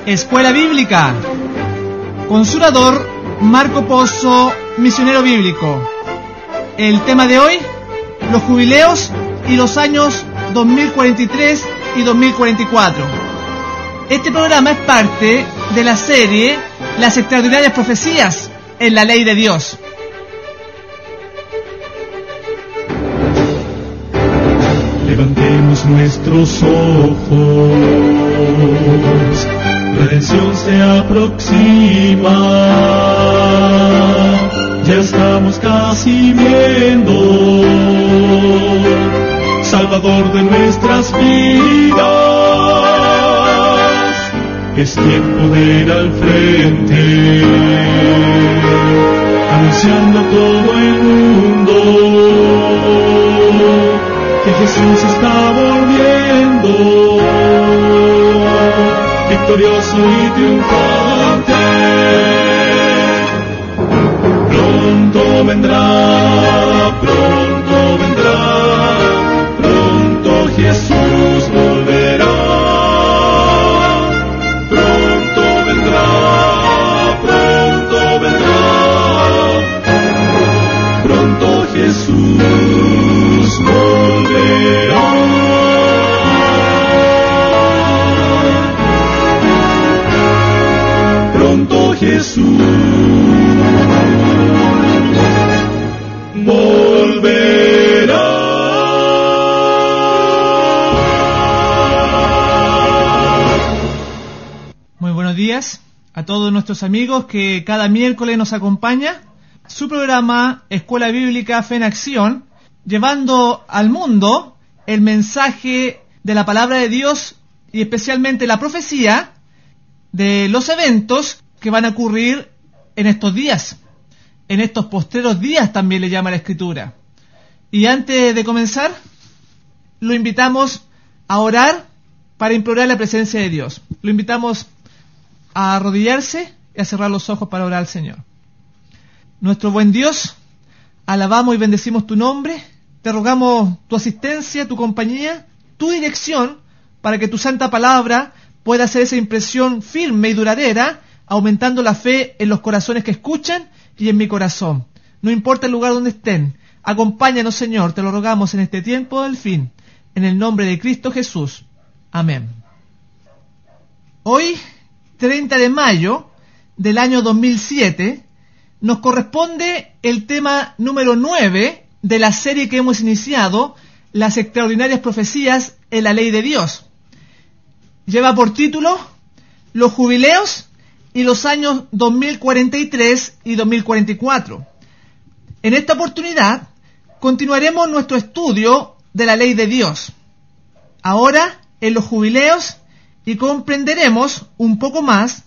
Escuela Bíblica, con su orador Marco Pozo, misionero bíblico. El tema de hoy, los jubileos y los años 2043 y 2044. Este programa es parte de la serie Las extraordinarias profecías en la ley de Dios. Levantemos nuestros ojos, la redención se aproxima, ya estamos casi viendo, Salvador de nuestras vidas, es tiempo de ir al frente, anunciando a todo el mundo que Jesús está volviendo, victorioso y triunfante. Pronto vendrá, pronto vendrá, pronto Jesús volverá. Pronto vendrá, pronto vendrá, pronto Jesús volverá. Pronto Jesús volverá. Muy buenos días a todos nuestros amigos que cada miércoles nos acompaña. Su programa Escuela Bíblica Fe en Acción, llevando al mundo el mensaje de la palabra de Dios y especialmente la profecía de los eventos que van a ocurrir en estos días, en estos postreros días también le llama la Escritura. Y antes de comenzar, lo invitamos a orar para implorar la presencia de Dios. Lo invitamos a arrodillarse y a cerrar los ojos para orar al Señor. Nuestro buen Dios, alabamos y bendecimos tu nombre. Te rogamos tu asistencia, tu compañía, tu dirección, para que tu santa palabra pueda hacer esa impresión firme y duradera, aumentando la fe en los corazones que escuchan y en mi corazón. No importa el lugar donde estén, acompáñanos, Señor, te lo rogamos en este tiempo del fin, en el nombre de Cristo Jesús. Amén. Hoy, 30 de mayo del año 2007, nos corresponde el tema número 9 de la serie que hemos iniciado, Las extraordinarias profecías en la ley de Dios. Lleva por título Los jubileos y los años 2043 y 2044. En esta oportunidad continuaremos nuestro estudio de la ley de Dios, ahora en los jubileos, y comprenderemos un poco más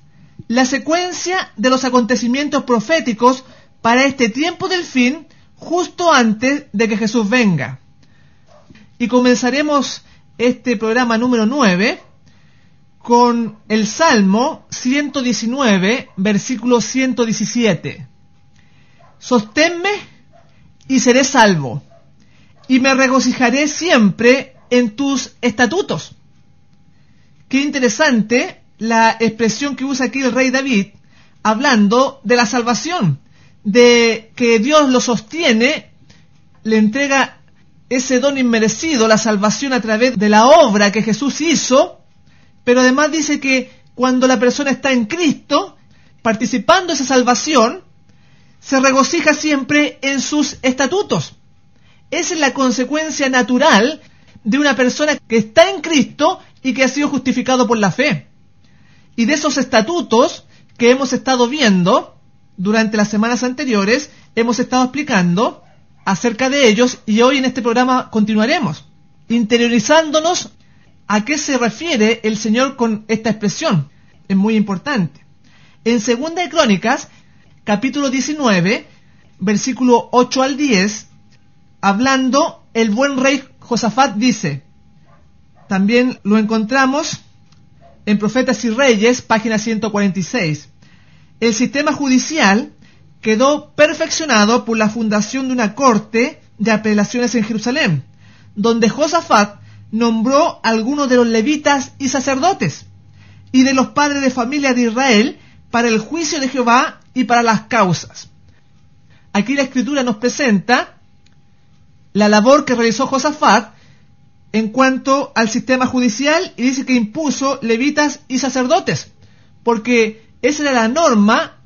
la secuencia de los acontecimientos proféticos para este tiempo del fin, justo antes de que Jesús venga. Y comenzaremos este programa número 9 con el Salmo 119, versículo 117. Sosténme y seré salvo, y me regocijaré siempre en tus estatutos. Qué interesante la expresión que usa aquí el rey David, hablando de la salvación, de que Dios lo sostiene, le entrega ese don inmerecido, la salvación a través de la obra que Jesús hizo, pero además dice que cuando la persona está en Cristo, participando de esa salvación, se regocija siempre en sus estatutos. Esa es la consecuencia natural de una persona que está en Cristo y que ha sido justificado por la fe. Y de esos estatutos que hemos estado viendo durante las semanas anteriores, hemos estado explicando acerca de ellos, y hoy en este programa continuaremos interiorizándonos a qué se refiere el Señor con esta expresión. Es muy importante. En Segunda de Crónicas, capítulo 19, versículo 8 al 10, hablando, el buen rey Josafat dice, también lo encontramos en Profetas y Reyes, página 146. El sistema judicial quedó perfeccionado por la fundación de una corte de apelaciones en Jerusalén, donde Josafat nombró a algunos de los levitas y sacerdotes. y de los padres de familia de Israel para el juicio de Jehová y para las causas. Aquí la Escritura nos presenta la labor que realizó Josafat en cuanto al sistema judicial, y dice que impuso levitas y sacerdotes, porque esa era la norma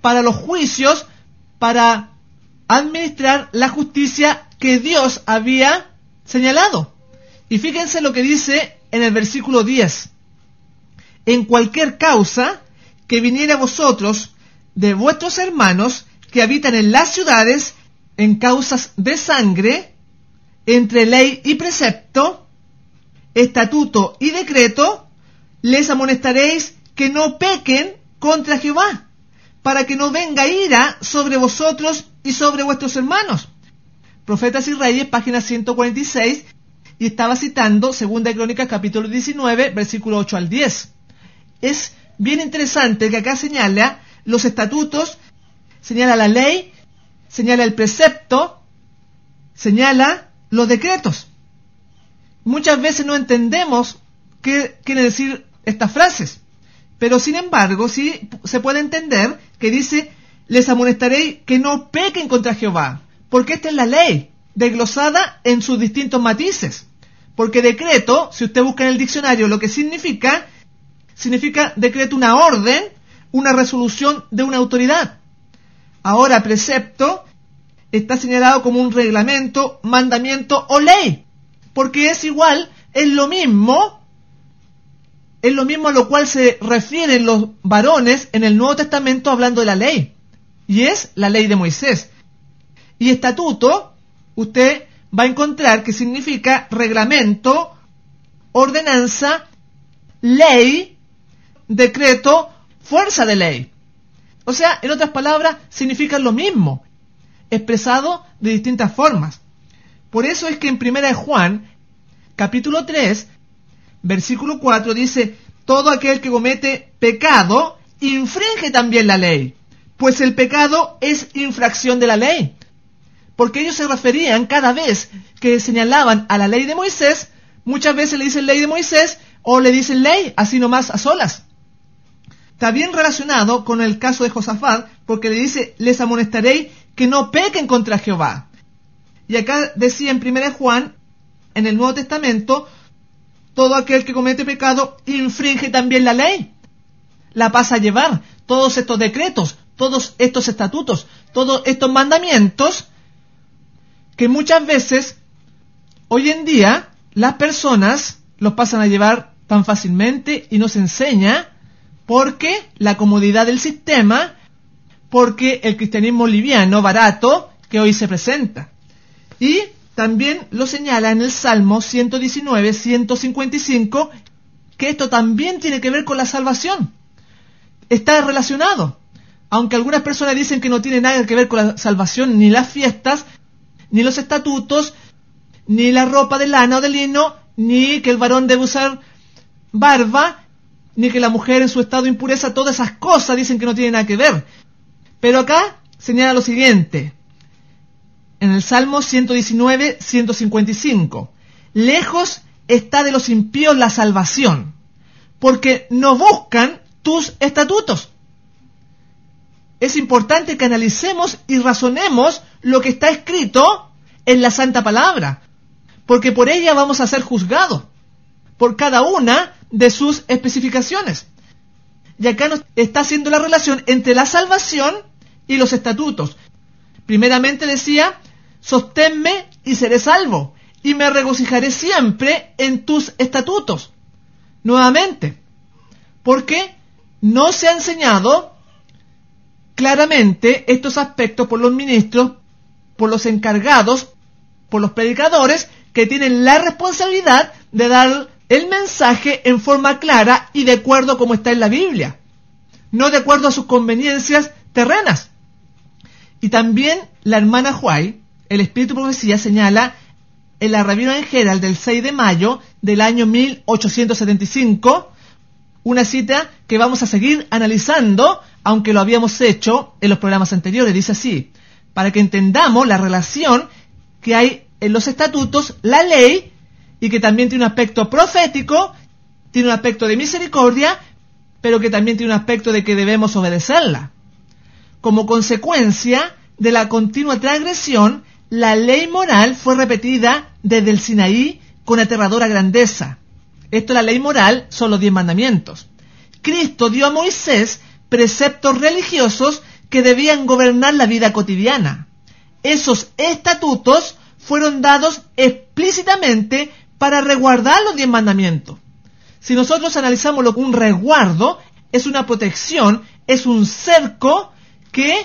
para los juicios, para administrar la justicia que Dios había señalado. Y fíjense lo que dice en el versículo 10. En cualquier causa que viniera a vosotros de vuestros hermanos que habitan en las ciudades, en causas de sangre, entre ley y precepto, estatuto y decreto, les amonestaréis que no pequen contra Jehová, para que no venga ira sobre vosotros y sobre vuestros hermanos. Profetas y Reyes, página 146, y estaba citando 2 Crónicas, capítulo 19, versículo 8 al 10. Es bien interesante que acá señala los estatutos, señala la ley, señala el precepto, señala los decretos. Muchas veces no entendemos qué quieren decir estas frases, pero sin embargo sí se puede entender que dice: les amonestaréis que no pequen contra Jehová, porque esta es la ley, desglosada en sus distintos matices. Porque decreto, si usted busca en el diccionario lo que significa decreto una orden, una resolución de una autoridad. Ahora precepto está señalado como un reglamento, mandamiento o ley, porque es igual, es lo mismo a lo cual se refieren los varones en el Nuevo Testamento hablando de la ley, y es la ley de Moisés. Y estatuto, usted va a encontrar que significa reglamento, ordenanza, ley, decreto, fuerza de ley. O sea, en otras palabras, significan lo mismo, expresado de distintas formas. Por eso es que en 1 Juan, capítulo 3, versículo 4, dice: todo aquel que comete pecado infringe también la ley, pues el pecado es infracción de la ley. Porque ellos se referían, cada vez que señalaban a la ley de Moisés, muchas veces le dicen ley de Moisés o le dicen ley, así nomás a solas. Está bien relacionado con el caso de Josafat, porque le dice: les amonestaréis que no pequen contra Jehová. Y acá decía en 1 Juan, en el Nuevo Testamento, todo aquel que comete pecado infringe también la ley. La pasa a llevar. Todos estos decretos, todos estos estatutos, todos estos mandamientos, que muchas veces, hoy en día, las personas los pasan a llevar tan fácilmente y nos enseña porque la comodidad del sistema, porque el cristianismo liviano, barato, que hoy se presenta. Y también lo señala en el Salmo 119, 155, que esto también tiene que ver con la salvación. Está relacionado. Aunque algunas personas dicen que no tiene nada que ver con la salvación, ni las fiestas, ni los estatutos, ni la ropa de lana o de lino, ni que el varón debe usar barba, ni que la mujer en su estado de impureza, todas esas cosas dicen que no tienen nada que ver. Pero acá señala lo siguiente, en el Salmo 119, 155, lejos está de los impíos la salvación, porque no buscan tus estatutos. Es importante que analicemos y razonemos lo que está escrito en la Santa Palabra, porque por ella vamos a ser juzgados, por cada una de sus especificaciones. Y acá nos está haciendo la relación entre la salvación y los estatutos. Primeramente decía: sosténme y seré salvo, y me regocijaré siempre en tus estatutos. Nuevamente, porque no se ha enseñado claramente estos aspectos por los ministros, por los encargados, por los predicadores, que tienen la responsabilidad de dar el mensaje en forma clara y de acuerdo como está en la Biblia, no de acuerdo a sus conveniencias terrenas. Y también la hermana White, el Espíritu de Profecía, señala en la Rabbinical Herald del 6 de mayo del año 1875, una cita que vamos a seguir analizando, aunque lo habíamos hecho en los programas anteriores. Dice así: para que entendamos la relación que hay en los estatutos, la ley, y que también tiene un aspecto profético, tiene un aspecto de misericordia, pero que también tiene un aspecto de que debemos obedecerla. Como consecuencia de la continua transgresión, la ley moral fue repetida desde el Sinaí con aterradora grandeza. Esto, la ley moral, son los 10 mandamientos. Cristo dio a Moisés preceptos religiosos que debían gobernar la vida cotidiana. Esos estatutos fueron dados explícitamente para resguardar los 10 mandamientos. Si nosotros analizamos lo que un resguardo, es una protección, es un cerco que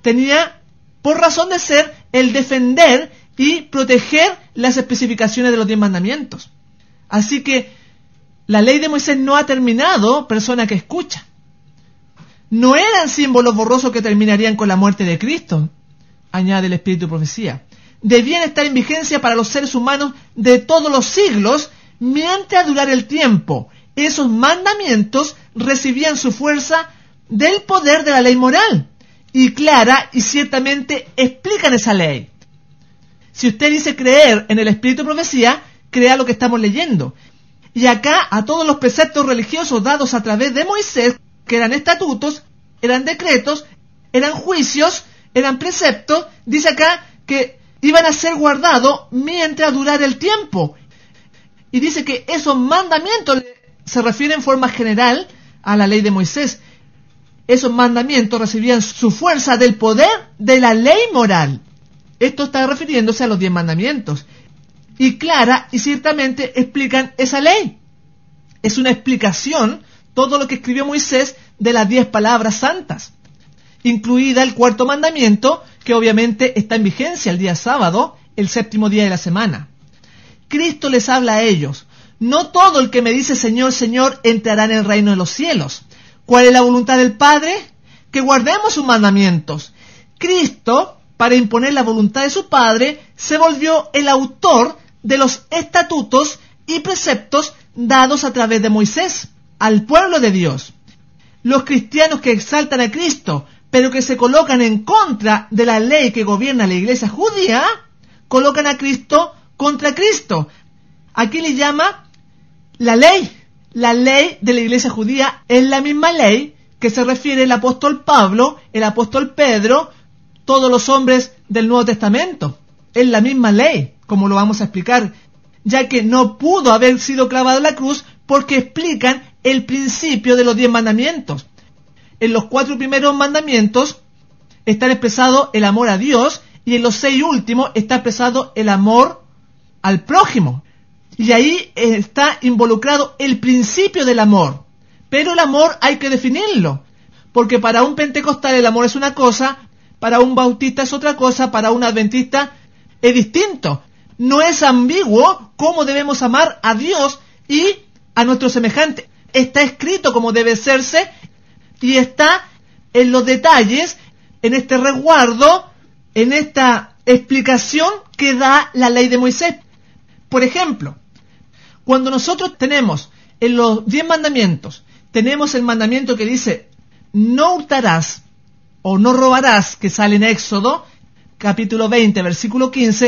tenía por razón de ser el defender y proteger las especificaciones de los 10 mandamientos. Así que la ley de Moisés no ha terminado, persona que escucha. No eran símbolos borrosos que terminarían con la muerte de Cristo, añade el Espíritu de Profecía. Debían estar en vigencia para los seres humanos de todos los siglos mientras durara el tiempo. Esos mandamientos recibían su fuerza del poder de la ley moral, y clara y ciertamente explican esa ley. Si usted dice creer en el Espíritu de Profecía, crea lo que estamos leyendo. Y acá, a todos los preceptos religiosos dados a través de Moisés, que eran estatutos, eran decretos, eran juicios, eran preceptos, dice acá que iban a ser guardados mientras durara el tiempo. Y dice que esos mandamientos se refieren en forma general a la ley de Moisés. Esos mandamientos recibían su fuerza del poder de la ley moral. Esto está refiriéndose a los 10 mandamientos. Y clara y ciertamente explican esa ley. Es una explicación, todo lo que escribió Moisés, de las 10 palabras santas, incluida el 4º mandamiento, que obviamente está en vigencia el día sábado, el 7º día de la semana. Cristo les habla a ellos: no todo el que me dice Señor, Señor, entrará en el reino de los cielos. ¿Cuál es la voluntad del Padre? Que guardemos sus mandamientos. Cristo, para imponer la voluntad de su Padre, se volvió el autor de los estatutos y preceptos dados a través de Moisés al pueblo de Dios. Los cristianos que exaltan a Cristo, pero que se colocan en contra de la ley que gobierna la iglesia judía, colocan a Cristo contra Cristo. Aquí le llama la ley. La ley de la iglesia judía es la misma ley que se refiere el apóstol Pablo, el apóstol Pedro, todos los hombres del Nuevo Testamento. Es la misma ley, como lo vamos a explicar, ya que no pudo haber sido clavado en la cruz porque explican el principio de los 10 mandamientos. En los 4 primeros mandamientos está expresado el amor a Dios, y en los 6 últimos está expresado el amor al prójimo. Y ahí está involucrado el principio del amor. Pero el amor hay que definirlo, porque para un pentecostal el amor es una cosa, para un bautista es otra cosa, para un adventista es distinto. No es ambiguo cómo debemos amar a Dios y a nuestro semejante. Está escrito como debe serse, y está en los detalles, en este resguardo, en esta explicación que da la ley de Moisés. Por ejemplo, cuando nosotros tenemos en los 10 mandamientos, tenemos el mandamiento que dice no hurtarás o no robarás, que sale en Éxodo, capítulo 20, versículo 15,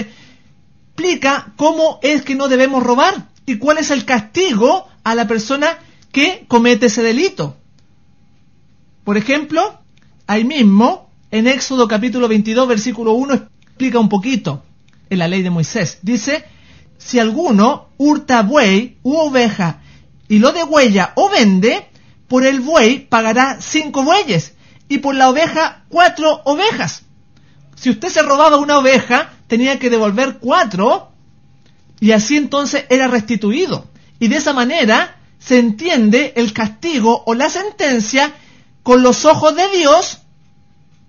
explica cómo es que no debemos robar y cuál es el castigo a la persona que comete ese delito. Por ejemplo, ahí mismo, en Éxodo capítulo 22, versículo 1, explica un poquito en la ley de Moisés. Dice: si alguno hurta buey u oveja y lo degüella o vende, por el buey pagará 5 bueyes y por la oveja 4 ovejas. Si usted se robaba una oveja, tenía que devolver 4, y así entonces era restituido. Y de esa manera se entiende el castigo o la sentencia con los ojos de Dios,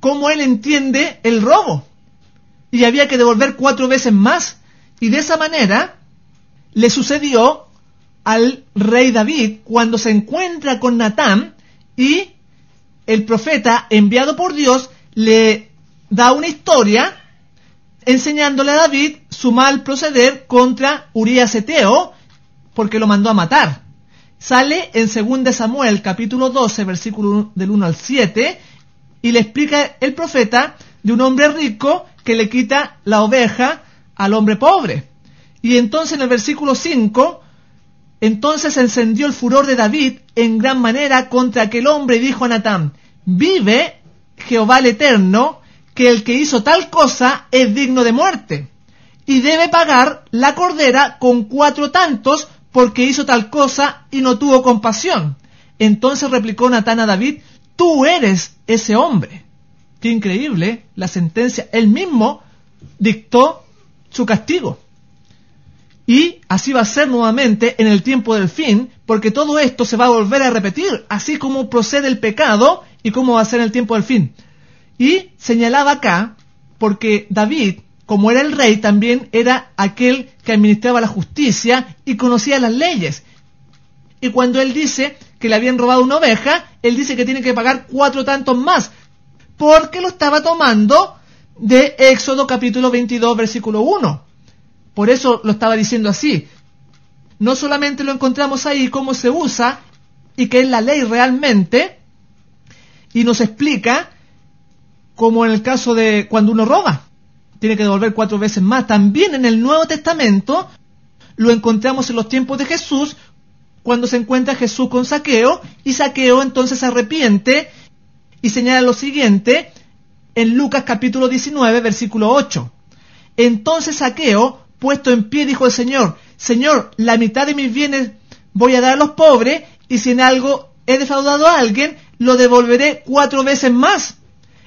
como Él entiende el robo. Y había que devolver 4 veces más. Y de esa manera le sucedió al rey David cuando se encuentra con Natán, y el profeta enviado por Dios le da una historia enseñándole a David su mal proceder contra Urías Eteo, porque lo mandó a matar. Sale en 2 Samuel capítulo 12, versículo del 1 al 7, y le explica el profeta de un hombre rico que le quita la oveja al hombre pobre. Y entonces en el versículo 5, entonces encendió el furor de David en gran manera contra aquel hombre y dijo a Natán: vive Jehová el Eterno, que el que hizo tal cosa es digno de muerte, y debe pagar la cordera con 4 tantos, porque hizo tal cosa y no tuvo compasión. Entonces replicó Natán a David: tú eres ese hombre. Qué increíble la sentencia. Él mismo dictó su castigo. Y así va a ser nuevamente en el tiempo del fin, porque todo esto se va a volver a repetir, así como procede el pecado y cómo va a ser en el tiempo del fin. Y señalaba acá, porque David, como era el rey, también era aquel que administraba la justicia y conocía las leyes. Y cuando él dice que le habían robado una oveja, él dice que tiene que pagar 4 tantos más, porque lo estaba tomando de Éxodo capítulo 22, versículo 1. Por eso lo estaba diciendo así. No solamente lo encontramos ahí cómo se usa y que es la ley realmente, y nos explica, como en el caso de cuando uno roba, tiene que devolver 4 veces más. También en el Nuevo Testamento lo encontramos en los tiempos de Jesús, cuando se encuentra Jesús con Zaqueo, y Zaqueo entonces se arrepiente y señala lo siguiente en Lucas capítulo 19, versículo 8. Entonces Zaqueo, puesto en pie, dijo al Señor: Señor, la mitad de mis bienes voy a dar a los pobres, y si en algo he defraudado a alguien, lo devolveré 4 veces más.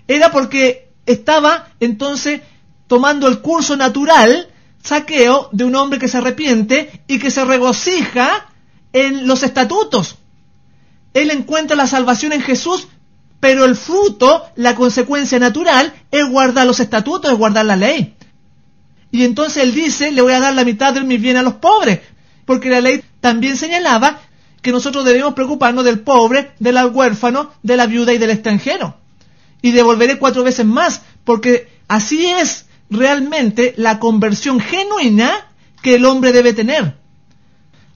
Era porque estaba entonces tomando el curso natural, Zaqueo, de un hombre que se arrepiente y que se regocija en los estatutos. Él encuentra la salvación en Jesús, pero el fruto, la consecuencia natural, es guardar los estatutos, es guardar la ley. Y entonces él dice: le voy a dar la mitad de mis bienes a los pobres, porque la ley también señalaba que nosotros debemos preocuparnos del pobre, del huérfano, de la viuda y del extranjero. Y devolveré 4 veces más, porque así es realmente la conversión genuina que el hombre debe tener.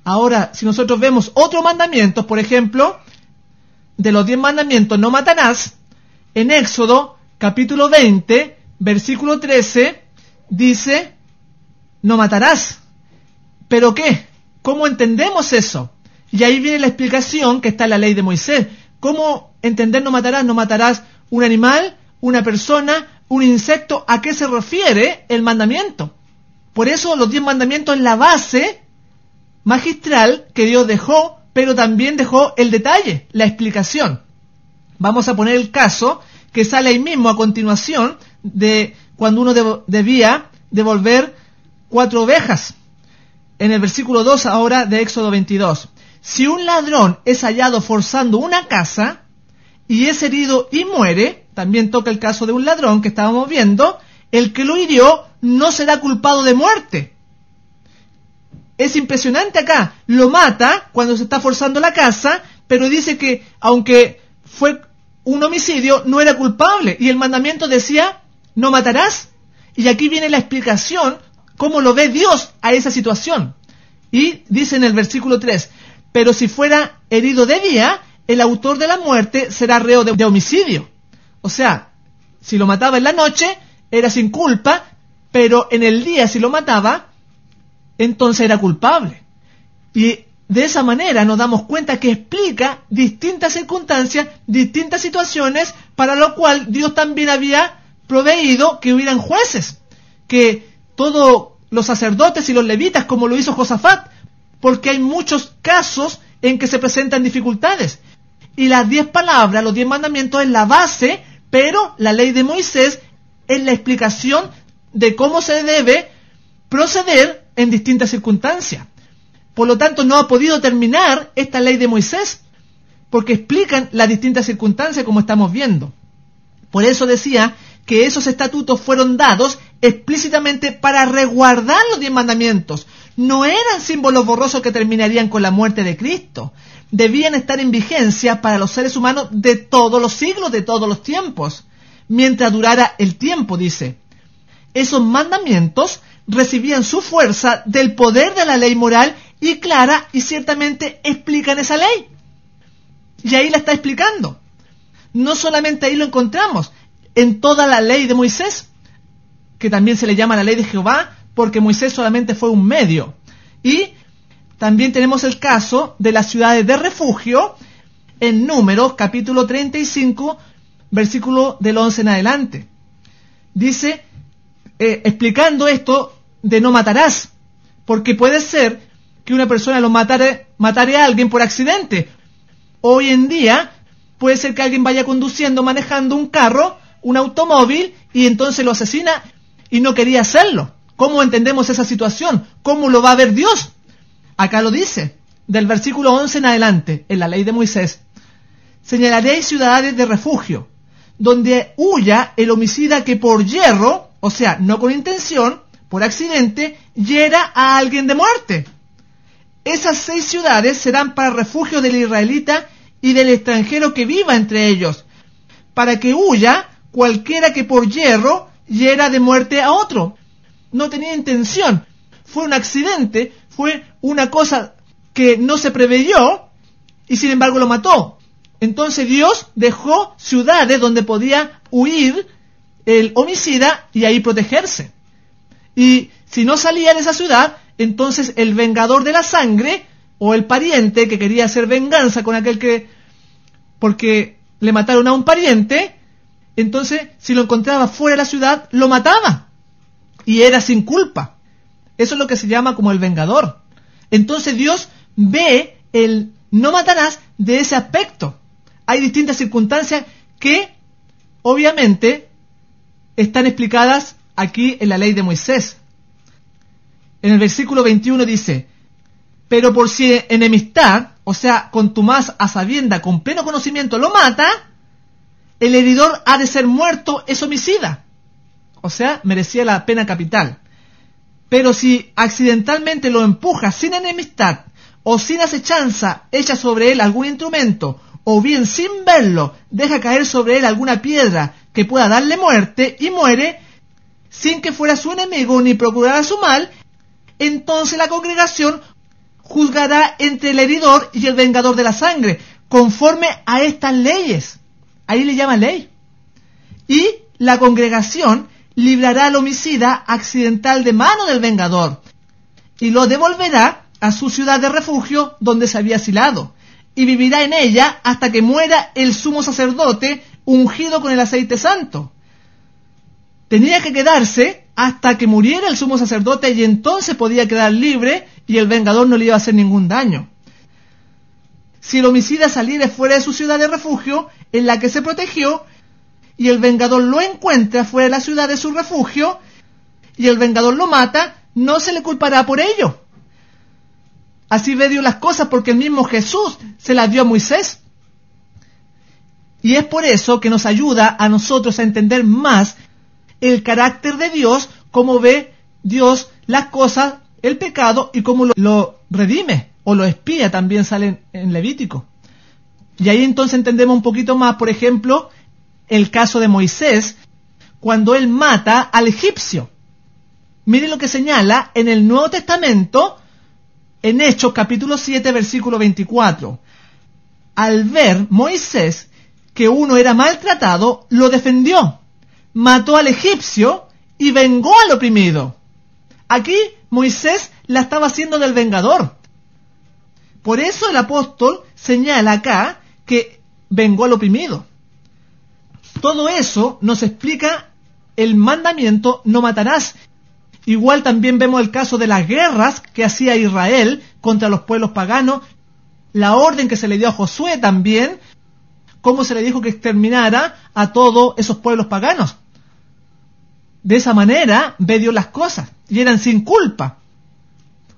Ahora, si nosotros vemos otros mandamientos, por ejemplo, de los 10 mandamientos, no matarás, en Éxodo capítulo 20, versículo 13, dice: no matarás. ¿Pero qué? ¿Cómo entendemos eso? Y ahí viene la explicación que está en la ley de Moisés. ¿Cómo entender no matarás? No matarás un animal, una persona, un insecto. ¿A qué se refiere el mandamiento? Por eso los 10 mandamientos es la base magistral que Dios dejó, pero también dejó el detalle, la explicación. Vamos a poner el caso que sale ahí mismo a continuación de cuando uno debía devolver 4 ovejas. En el versículo 2 ahora de Éxodo 22. Si un ladrón es hallado forzando una casa y es herido y muere, también toca el caso de un ladrón que estábamos viendo, el que lo hirió no será culpado de muerte. Es impresionante acá, lo mata cuando se está forzando la casa, pero dice que aunque fue un homicidio, no era culpable. Y el mandamiento decía: no matarás. Y aquí viene la explicación, cómo lo ve Dios a esa situación. Y dice en el versículo 3, pero si fuera herido de día, el autor de la muerte será reo de homicidio. O sea, si lo mataba en la noche, era sin culpa, pero en el día si lo mataba, entonces era culpable. Y de esa manera nos damos cuenta que explica distintas circunstancias, distintas situaciones, para lo cual Dios también había proveído que hubieran jueces, que todos los sacerdotes y los levitas, como lo hizo Josafat, porque hay muchos casos en que se presentan dificultades. Y las 10 palabras, los 10 mandamientos es la base, pero la ley de Moisés es la explicación de cómo se debe proceder en distintas circunstancias. Por lo tanto, no ha podido terminar esta ley de Moisés, porque explican las distintas circunstancias como estamos viendo. Por eso decía que esos estatutos fueron dados explícitamente para resguardar los 10 mandamientos. No eran símbolos borrosos que terminarían con la muerte de Cristo. Debían estar en vigencia para los seres humanos de todos los siglos, de todos los tiempos, mientras durara el tiempo, dice. Esos mandamientos recibían su fuerza del poder de la ley moral y clara, y ciertamente explican esa ley. Y ahí la está explicando. No solamente ahí lo encontramos, en toda la ley de Moisés, que también se le llama la ley de Jehová, porque Moisés solamente fue un medio. Y también tenemos el caso de las ciudades de refugio en Números, capítulo 35, versículo del 11 en adelante. Dice, explicando esto de no matarás, porque puede ser que una persona matare a alguien por accidente. Hoy en día puede ser que alguien vaya conduciendo, manejando un carro, un automóvil, y entonces lo asesina y no quería hacerlo. ¿Cómo entendemos esa situación? ¿Cómo lo va a ver Dios? Acá lo dice, del versículo 11 en adelante, en la ley de Moisés. Señalaréis ciudades de refugio, donde huya el homicida que por yerro, o sea, no con intención, por accidente, hiera a alguien de muerte. Esas 6 ciudades serán para refugio del israelita y del extranjero que viva entre ellos, para que huya cualquiera que por yerro hiera de muerte a otro. No tenía intención, fue un accidente, fue una cosa que no se preveyó y sin embargo lo mató. Entonces Dios dejó ciudades donde podía huir el homicida y ahí protegerse. Y si no salía de esa ciudad, entonces el vengador de la sangre o el pariente que quería hacer venganza con aquel que, porque le mataron a un pariente, entonces si lo encontraba fuera de la ciudad, lo mataba. Y era sin culpa. Eso es lo que se llama como el vengador. Entonces Dios ve el no matarás de ese aspecto. Hay distintas circunstancias que obviamente están explicadas aquí en la ley de Moisés. En el versículo 21 dice, pero por si enemistad, o sea, contumaz a sabienda, con pleno conocimiento, lo mata, el heridor ha de ser muerto, es homicida. O sea, merecía la pena capital. Pero si accidentalmente lo empuja sin enemistad, o sin acechanza, echa sobre él algún instrumento, o bien sin verlo, deja caer sobre él alguna piedra que pueda darle muerte, y muere, sin que fuera su enemigo ni procurara su mal, entonces la congregación juzgará entre el heridor y el vengador de la sangre, conforme a estas leyes. Ahí le llama ley. Y la congregación librará al homicida accidental de mano del vengador, y lo devolverá a su ciudad de refugio donde se había asilado, y vivirá en ella hasta que muera el sumo sacerdote ungido con el aceite santo. Tenía que quedarse hasta que muriera el sumo sacerdote, y entonces podía quedar libre y el vengador no le iba a hacer ningún daño. Si el homicida saliera fuera de su ciudad de refugio en la que se protegió, y el vengador lo encuentra fuera de la ciudad de su refugio, y el vengador lo mata, no se le culpará por ello. Así ve Dios las cosas, porque el mismo Jesús se las dio a Moisés. Y es por eso que nos ayuda a nosotros a entender más el carácter de Dios, cómo ve Dios las cosas, el pecado, y cómo lo redime, o lo expía, también sale en Levítico. Y ahí entonces entendemos un poquito más, por ejemplo, el caso de Moisés, cuando él mata al egipcio. Miren lo que señala en el Nuevo Testamento, en Hechos capítulo 7, versículo 24. Al ver Moisés que uno era maltratado, lo defendió, mató al egipcio y vengó al oprimido. Aquí Moisés la estaba haciendo del vengador. Por eso el apóstol señala acá que vengó al oprimido. Todo eso nos explica el mandamiento no matarás. Igual también vemos el caso de las guerras que hacía Israel contra los pueblos paganos, la orden que se le dio a Josué también, cómo se le dijo que exterminara a todos esos pueblos paganos. De esa manera ve Dios las cosas, y eran sin culpa.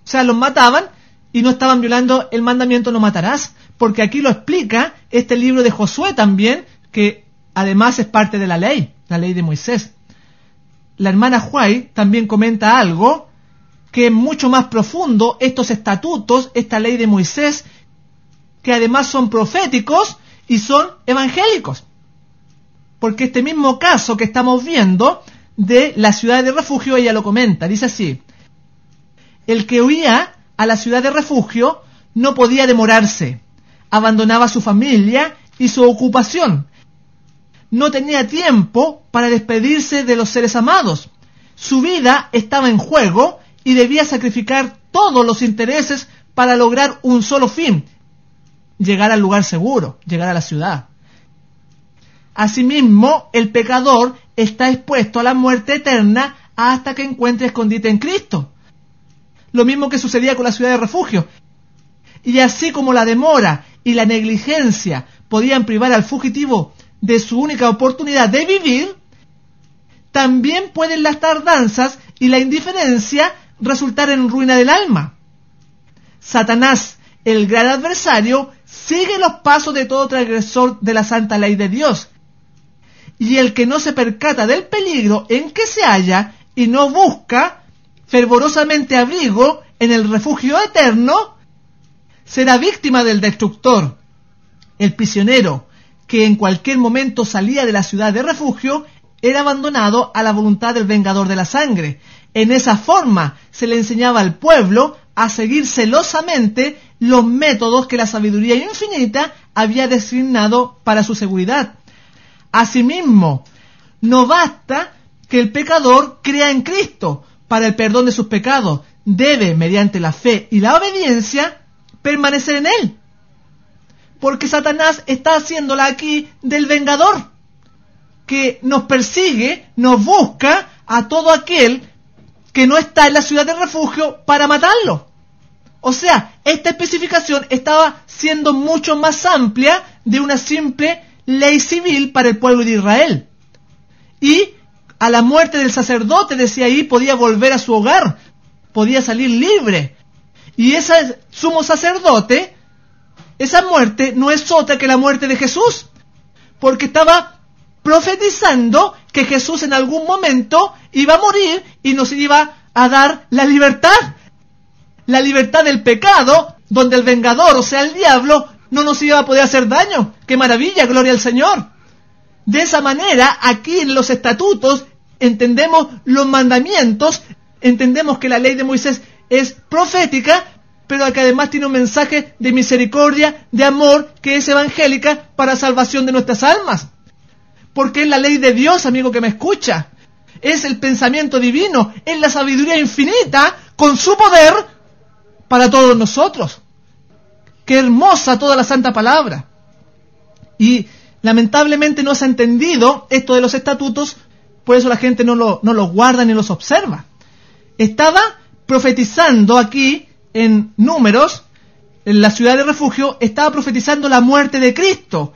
O sea, los mataban y no estaban violando el mandamiento no matarás, porque aquí lo explica este libro de Josué también, que además es parte de la ley de Moisés. La hermana White también comenta algo que es mucho más profundo, estos estatutos, esta ley de Moisés, que además son proféticos y son evangélicos. Porque este mismo caso que estamos viendo de la ciudad de refugio, ella lo comenta, dice así: el que huía a la ciudad de refugio no podía demorarse, abandonaba su familia y su ocupación, no tenía tiempo para despedirse de los seres amados, su vida estaba en juego y debía sacrificar todos los intereses para lograr un solo fin: llegar al lugar seguro, llegar a la ciudad. Asimismo, el pecador está expuesto a la muerte eterna hasta que encuentre escondite en Cristo. Lo mismo que sucedía con la ciudad de refugio. Y así como la demora y la negligencia podían privar al fugitivo de su única oportunidad de vivir, también pueden las tardanzas y la indiferencia resultar en ruina del alma. Satanás, el gran adversario, sigue los pasos de todo transgresor de la santa ley de Dios. Y el que no se percata del peligro en que se halla y no busca fervorosamente abrigo en el refugio eterno, será víctima del destructor. El prisionero, que en cualquier momento salía de la ciudad de refugio, era abandonado a la voluntad del vengador de la sangre. En esa forma se le enseñaba al pueblo a seguir celosamente los métodos que la sabiduría infinita había designado para su seguridad. Asimismo, no basta que el pecador crea en Cristo para el perdón de sus pecados. Debe, mediante la fe y la obediencia, permanecer en Él. Porque Satanás está haciéndola aquí del vengador, que nos persigue, nos busca a todo aquel que no está en la ciudad de refugio para matarlo. O sea, esta especificación estaba siendo mucho más amplia de una simple ley civil para el pueblo de Israel. Y a la muerte del sacerdote, decía ahí, podía volver a su hogar, podía salir libre. Y ese sumo sacerdote, esa muerte no es otra que la muerte de Jesús, porque estaba profetizando que Jesús en algún momento iba a morir y nos iba a dar la libertad del pecado, donde el vengador, o sea el diablo, no nos iba a poder hacer daño. ¡Qué maravilla! ¡Gloria al Señor! De esa manera, aquí en los estatutos, entendemos los mandamientos, entendemos que la ley de Moisés es profética, pero que además tiene un mensaje de misericordia, de amor, que es evangélica para salvación de nuestras almas. Porque es la ley de Dios, amigo que me escucha. Es el pensamiento divino, es la sabiduría infinita, con su poder, para todos nosotros. ¡Qué hermosa toda la santa palabra! Y lamentablemente no se ha entendido esto de los estatutos, por eso la gente no los guarda ni los observa. Estaba profetizando aquí en Números, en la ciudad de refugio, estaba profetizando la muerte de Cristo.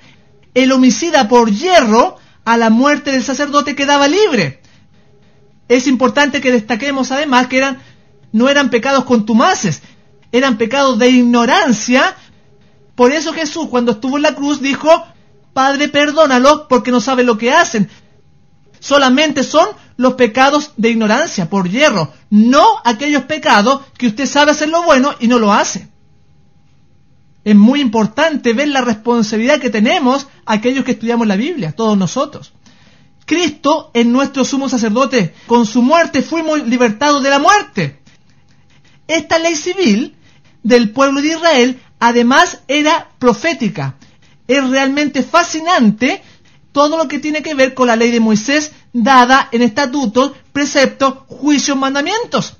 El homicida por yerro, a la muerte del sacerdote, quedaba libre. Es importante que destaquemos además que no eran pecados contumaces, eran pecados de ignorancia. Por eso Jesús, cuando estuvo en la cruz, dijo: Padre, perdónalos porque no saben lo que hacen. Solamente son los pecados de ignorancia, por yerro, no aquellos pecados que usted sabe hacer lo bueno y no lo hace. Es muy importante ver la responsabilidad que tenemos aquellos que estudiamos la Biblia, todos nosotros. Cristo es nuestro sumo sacerdote. Con su muerte fuimos libertados de la muerte. Esta ley civil del pueblo de Israel además era profética. Es realmente fascinante todo lo que tiene que ver con la ley de Moisés, dada en estatutos, preceptos, juicios, mandamientos.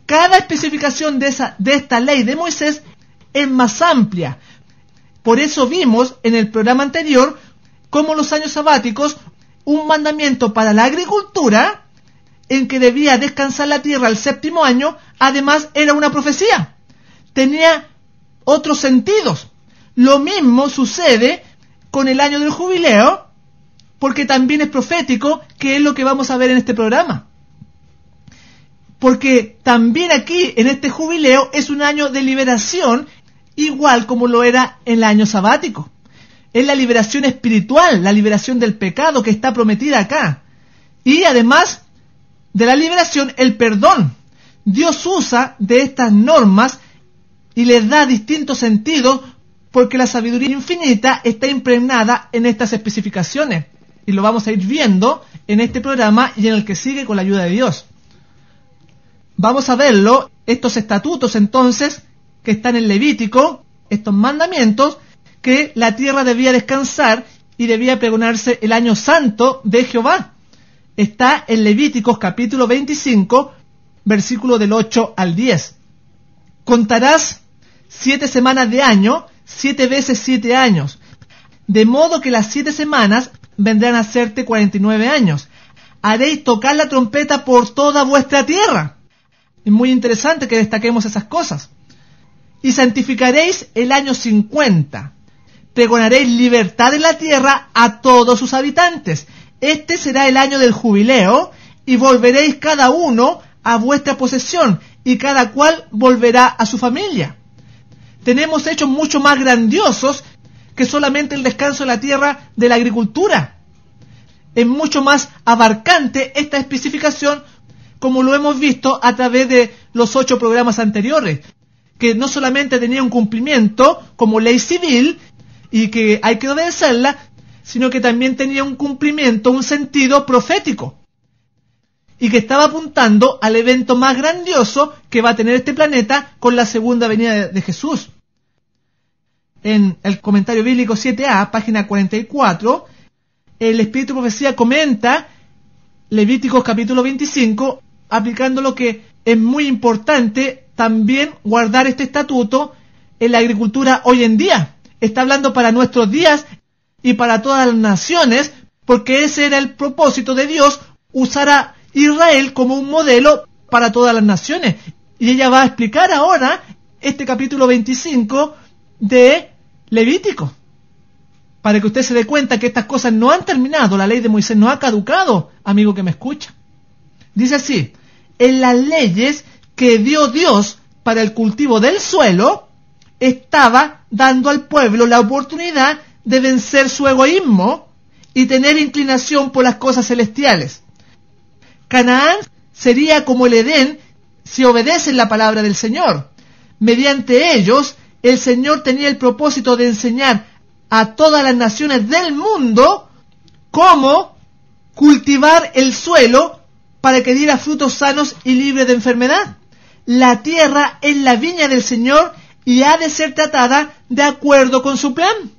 Cada especificación de esta ley de Moisés es más amplia. Por eso vimos en el programa anterior cómo los años sabáticos, un mandamiento para la agricultura, en que debía descansar la tierra el 7º año, además era una profecía. Tenía otros sentidos. Lo mismo sucede con el año del jubileo, porque también es profético, que es lo que vamos a ver en este programa. Porque también aquí, en este jubileo, es un año de liberación, igual como lo era en el año sabático. Es la liberación espiritual, la liberación del pecado que está prometida acá. Y además de la liberación, el perdón. Dios usa de estas normas y les da distintos sentidos, porque la sabiduría infinita está impregnada en estas especificaciones. Y lo vamos a ir viendo en este programa y en el que sigue con la ayuda de Dios. Vamos a verlo, estos estatutos entonces, que están en Levítico, estos mandamientos, que la tierra debía descansar y debía pregonarse el año santo de Jehová. Está en Levíticos capítulo 25, versículo del 8 al 10. Contarás 7 semanas de año, 7 veces 7 años, de modo que las 7 semanas vendrán a serte 49 años. Haréis tocar la trompeta por toda vuestra tierra. Es muy interesante que destaquemos esas cosas. Y santificaréis el año 50. Pregonaréis libertad en la tierra a todos sus habitantes. Este será el año del jubileo, y volveréis cada uno a vuestra posesión, y cada cual volverá a su familia. Tenemos hechos mucho más grandiosos que solamente el descanso de la tierra de la agricultura. Es mucho más abarcante esta especificación, como lo hemos visto a través de los 8 programas anteriores, que no solamente tenía un cumplimiento como ley civil y que hay que obedecerla, sino que también tenía un cumplimiento, un sentido profético, y que estaba apuntando al evento más grandioso que va a tener este planeta con la segunda venida de Jesús. En el comentario bíblico 7a, página 44, el Espíritu de Profecía comenta Levíticos capítulo 25, aplicando lo que es muy importante también guardar este estatuto en la agricultura hoy en día. Está hablando para nuestros días y para todas las naciones, porque ese era el propósito de Dios, usar a Israel como un modelo para todas las naciones. Y ella va a explicar ahora este capítulo 25 de Levítico, para que usted se dé cuenta que estas cosas no han terminado, la ley de Moisés no ha caducado, amigo que me escucha. Dice así: en las leyes que dio Dios para el cultivo del suelo, estaba dando al pueblo la oportunidad de vencer su egoísmo y tener inclinación por las cosas celestiales. Canaán sería como el Edén si obedecen la palabra del Señor. Mediante ellos, el Señor tenía el propósito de enseñar a todas las naciones del mundo cómo cultivar el suelo para que diera frutos sanos y libres de enfermedad. La tierra es la viña del Señor y ha de ser tratada de acuerdo con su plan.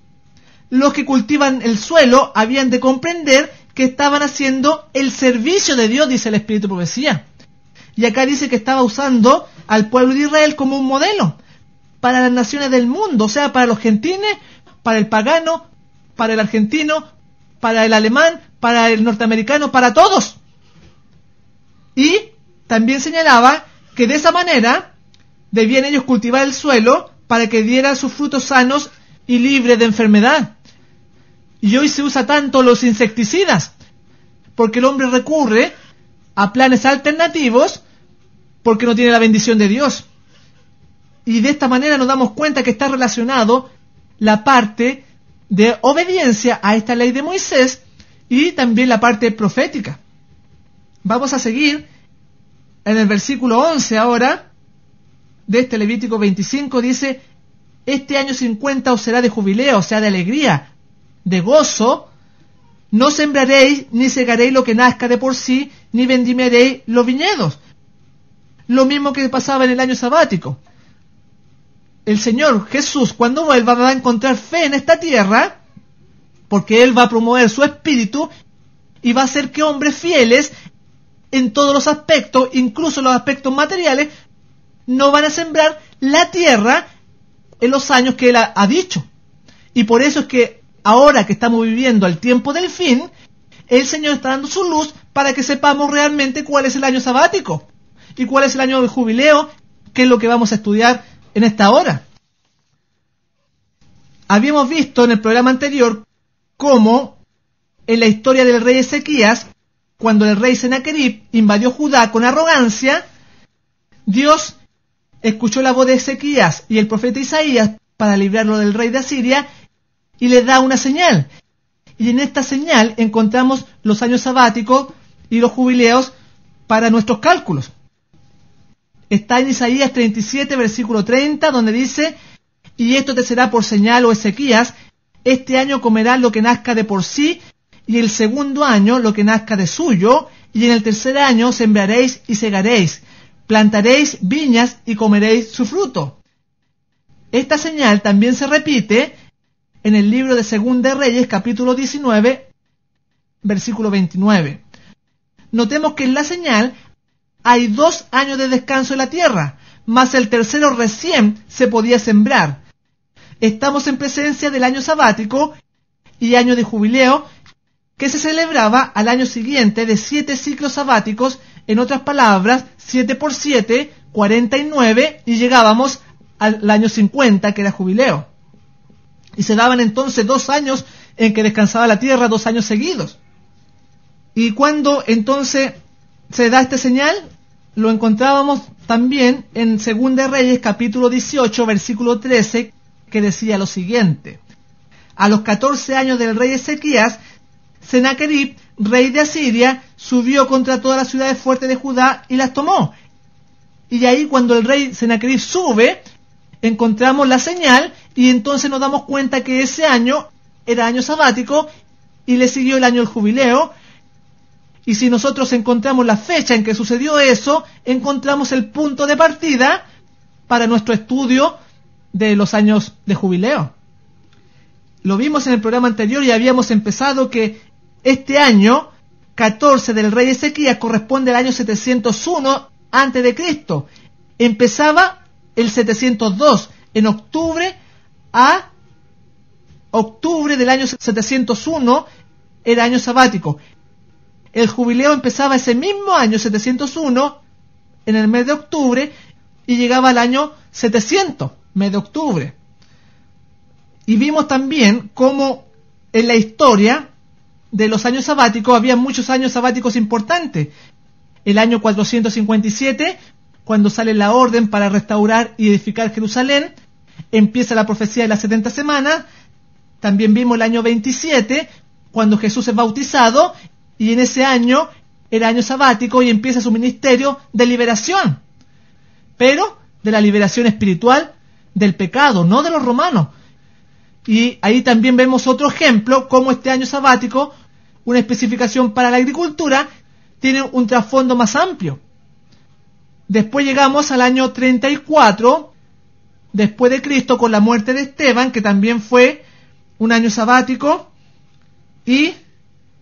Los que cultivan el suelo habían de comprender que estaban haciendo el servicio de Dios, dice el Espíritu de Profecía. Y acá dice que estaba usando al pueblo de Israel como un modelo para las naciones del mundo, o sea, para los gentiles, para el pagano, para el argentino, para el alemán, para el norteamericano, para todos. Y también señalaba que de esa manera debían ellos cultivar el suelo para que diera sus frutos sanos y libres de enfermedad. Y hoy se usa tanto los insecticidas, porque el hombre recurre a planes alternativos porque no tiene la bendición de Dios. Y de esta manera nos damos cuenta que está relacionado la parte de obediencia a esta ley de Moisés y también la parte profética. Vamos a seguir en el versículo 11 ahora de este Levítico 25. Dice: este año 50 os será de jubileo, o sea, de alegría, de gozo. No sembraréis ni segaréis lo que nazca de por sí, ni vendimiaréis los viñedos. Lo mismo que pasaba en el año sabático. El Señor Jesús, cuando vuelva, va a encontrar fe en esta tierra, porque Él va a promover su espíritu y va a hacer que hombres fieles en todos los aspectos, incluso los aspectos materiales, no van a sembrar la tierra en los años que Él ha dicho. Y por eso es que ahora que estamos viviendo el tiempo del fin, el Señor está dando su luz para que sepamos realmente cuál es el año sabático y cuál es el año del jubileo, que es lo que vamos a estudiar en esta hora. Habíamos visto en el programa anterior cómo en la historia del rey Ezequías, cuando el rey Sennacherib invadió Judá con arrogancia, Dios escuchó la voz de Ezequías y el profeta Isaías para librarlo del rey de Asiria y le da una señal. Y en esta señal encontramos los años sabáticos y los jubileos para nuestros cálculos. Está en Isaías 37, versículo 30, donde dice: y esto te será por señal, oh Ezequías, este año comerás lo que nazca de por sí, y el segundo año lo que nazca de suyo, y en el tercer año sembraréis y segaréis, plantaréis viñas y comeréis su fruto. Esta señal también se repite en el libro de Segunda de Reyes, capítulo 19, versículo 29. Notemos que en la señal hay 2 años de descanso en la tierra, mas el tercero recién se podía sembrar. Estamos en presencia del año sabático y año de jubileo, que se celebraba al año siguiente de 7 ciclos sabáticos, en otras palabras, 7 por 7, 49, y llegábamos al año 50, que era jubileo. Y se daban entonces 2 años en que descansaba la tierra, 2 años seguidos. Y cuando entonces se da esta señal, lo encontrábamos también en 2 de Reyes, capítulo 18, versículo 13, que decía lo siguiente: a los 14 años del rey Ezequías, Sennacherib, rey de Asiria, subió contra todas las ciudades fuertes de Judá y las tomó. Y ahí, cuando el rey Sennacherib sube, encontramos la señal, y entonces nos damos cuenta que ese año era año sabático y le siguió el año del jubileo. Y si nosotros encontramos la fecha en que sucedió eso, encontramos el punto de partida para nuestro estudio de los años de jubileo. Lo vimos en el programa anterior y habíamos empezado que este año 14 del rey Ezequías corresponde al año 701 antes de Cristo. Empezaba el 702, en octubre del año 701 era año sabático. El jubileo empezaba ese mismo año 701 en el mes de octubre y llegaba al año 700, mes de octubre. Y vimos también cómo en la historia de los años sabáticos había muchos años sabáticos importantes. El año 457, cuando sale la orden para restaurar y edificar Jerusalén, empieza la profecía de las 70 semanas. También vimos el año 27, cuando Jesús es bautizado, y en ese año era año sabático y empieza su ministerio de liberación, pero de la liberación espiritual del pecado, no de los romanos. Y ahí también vemos otro ejemplo, como este año sabático, una especificación para la agricultura, tiene un trasfondo más amplio. Después llegamos al año 34, después de Cristo, con la muerte de Esteban, que también fue un año sabático, y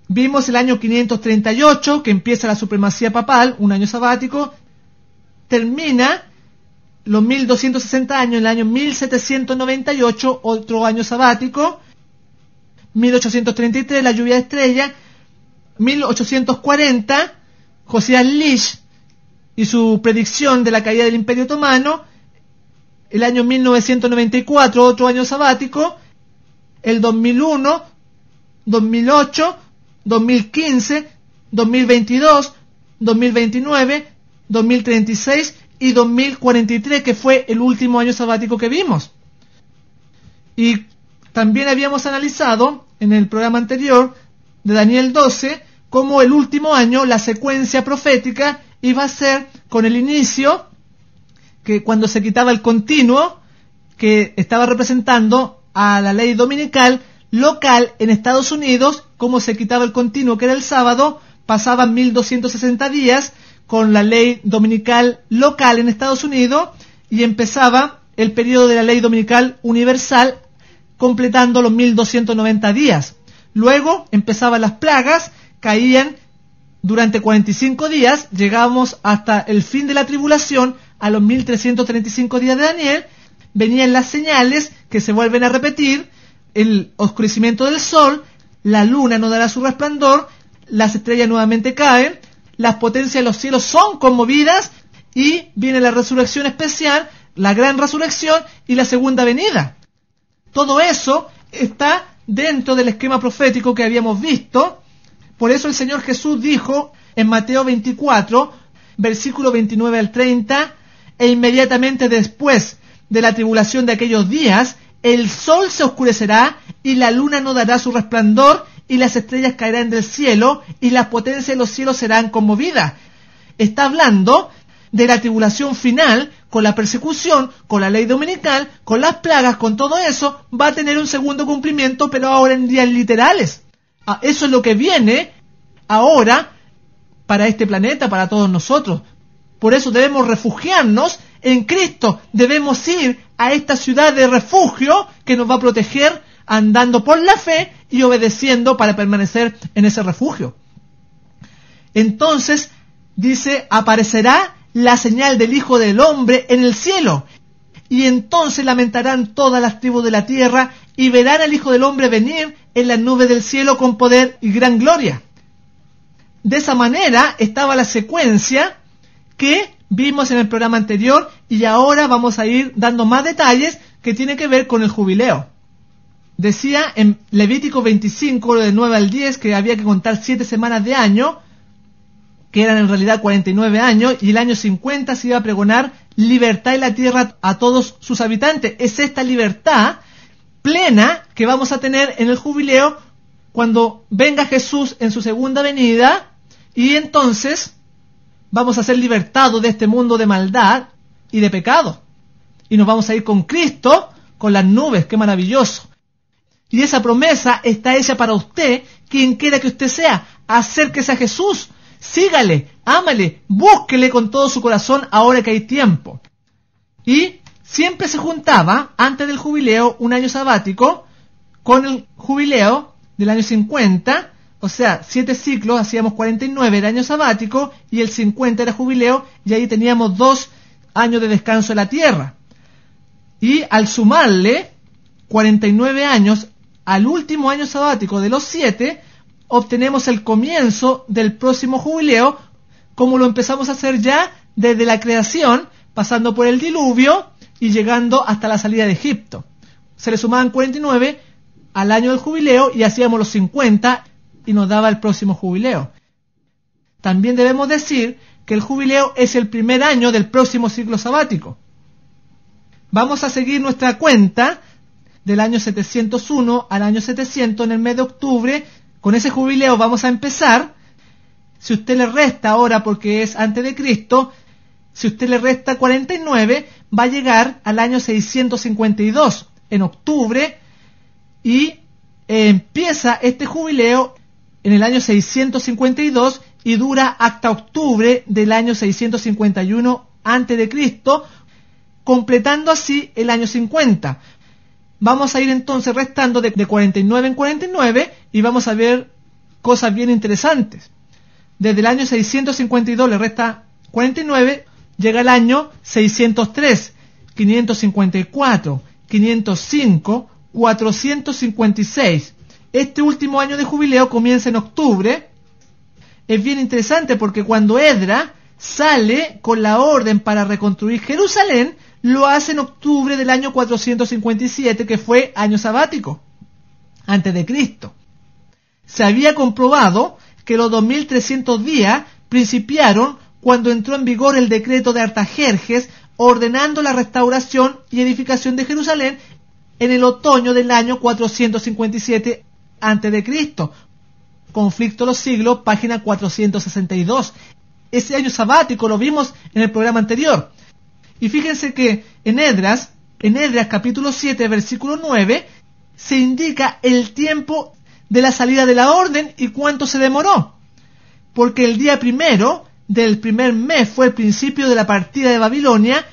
vimos el año 538, que empieza la supremacía papal, un año sabático, termina los 1260 años, en el año 1798, otro año sabático, 1833, la lluvia de estrellas, 1840, Josías Lish y su predicción de la caída del Imperio Otomano, el año 1994, otro año sabático, el 2001, 2008, 2015, 2022, 2029, 2036 y 2043, que fue el último año sabático que vimos. Y también habíamos analizado en el programa anterior de Daniel 12 cómo el último año, la secuencia profética iba a ser con el inicio, que cuando se quitaba el continuo, que estaba representando a la ley dominical local en Estados Unidos, como se quitaba el continuo, que era el sábado, pasaban 1260 días con la ley dominical local en Estados Unidos y empezaba el periodo de la ley dominical universal, completando los 1290 días. Luego empezaban las plagas, caían durante 45 días, llegábamos hasta el fin de la tribulación, a los 1335 días de Daniel, venían las señales que se vuelven a repetir, el oscurecimiento del sol, la luna no dará su resplandor, las estrellas nuevamente caen, las potencias de los cielos son conmovidas y viene la resurrección especial, la gran resurrección y la segunda venida. Todo eso está dentro del esquema profético que habíamos visto. Por eso el Señor Jesús dijo en Mateo 24, versículo 29 al 30, e inmediatamente después de la tribulación de aquellos días, el sol se oscurecerá y la luna no dará su resplandor y las estrellas caerán del cielo y las potencias de los cielos serán conmovidas. Está hablando de la tribulación final, con la persecución, con la ley dominical, con las plagas, con todo eso, va a tener un segundo cumplimiento, pero ahora en días literales. Eso es lo que viene ahora para este planeta, para todos nosotros. Por eso debemos refugiarnos en Cristo. Debemos ir a esta ciudad de refugio que nos va a proteger andando por la fe y obedeciendo para permanecer en ese refugio. Entonces, dice, aparecerá la señal del Hijo del Hombre en el cielo. Y entonces lamentarán todas las tribus de la tierra y verán al Hijo del Hombre venir en las nubes del cielo con poder y gran gloria. De esa manera estaba la secuencia que vimos en el programa anterior, y ahora vamos a ir dando más detalles que tiene que ver con el jubileo. Decía en Levítico 25, de 9 al 10, que había que contar 7 semanas de año, que eran en realidad 49 años, y el año 50 se iba a pregonar libertad en la tierra a todos sus habitantes. Es esta libertad plena que vamos a tener en el jubileo cuando venga Jesús en su segunda venida, y entonces vamos a ser libertados de este mundo de maldad y de pecado. Y nos vamos a ir con Cristo, con las nubes. ¡Qué maravilloso! Y esa promesa está hecha para usted, quien quiera que usted sea. Acérquese a Jesús, sígale, ámale, búsquele con todo su corazón ahora que hay tiempo. Y siempre se juntaba, antes del jubileo, un año sabático, con el jubileo del año 50, o sea, 7 ciclos, hacíamos 49 el año sabático, y el 50 era jubileo, y ahí teníamos 2 años de descanso en la tierra. Y al sumarle 49 años al último año sabático de los 7, obtenemos el comienzo del próximo jubileo, como lo empezamos a hacer ya desde la creación, pasando por el diluvio y llegando hasta la salida de Egipto. Se le sumaban 49 al año del jubileo y hacíamos los 50 y nos daba el próximo jubileo. También debemos decir que el jubileo es el primer año del próximo ciclo sabático. Vamos a seguir nuestra cuenta del año 701 al año 700 en el mes de octubre. Con ese jubileo vamos a empezar. Si usted le resta ahora, porque es antes de Cristo, si usted le resta 49, va a llegar al año 652 en octubre, y empieza este jubileo en el año 652 y dura hasta octubre del año 651 antes de Cristo, completando así el año 50. Vamos a ir entonces restando de 49 en 49 y vamos a ver cosas bien interesantes. Desde el año 652 le resta 49, llega el año 603, 554, 505, 456. Este último año de jubileo comienza en octubre. Es bien interesante porque cuando Esdras sale con la orden para reconstruir Jerusalén, lo hace en octubre del año 457, que fue año sabático, antes de Cristo. Se había comprobado que los 2300 días principiaron cuando entró en vigor el decreto de Artajerjes, ordenando la restauración y edificación de Jerusalén en el otoño del año 457 antes de Cristo. Conflicto de los siglos, página 462. Ese año sabático lo vimos en el programa anterior. Y fíjense que en Esdras capítulo 7, versículo 9, se indica el tiempo de la salida de la orden y cuánto se demoró. Porque el día primero del primer mes fue el principio de la partida de Babilonia,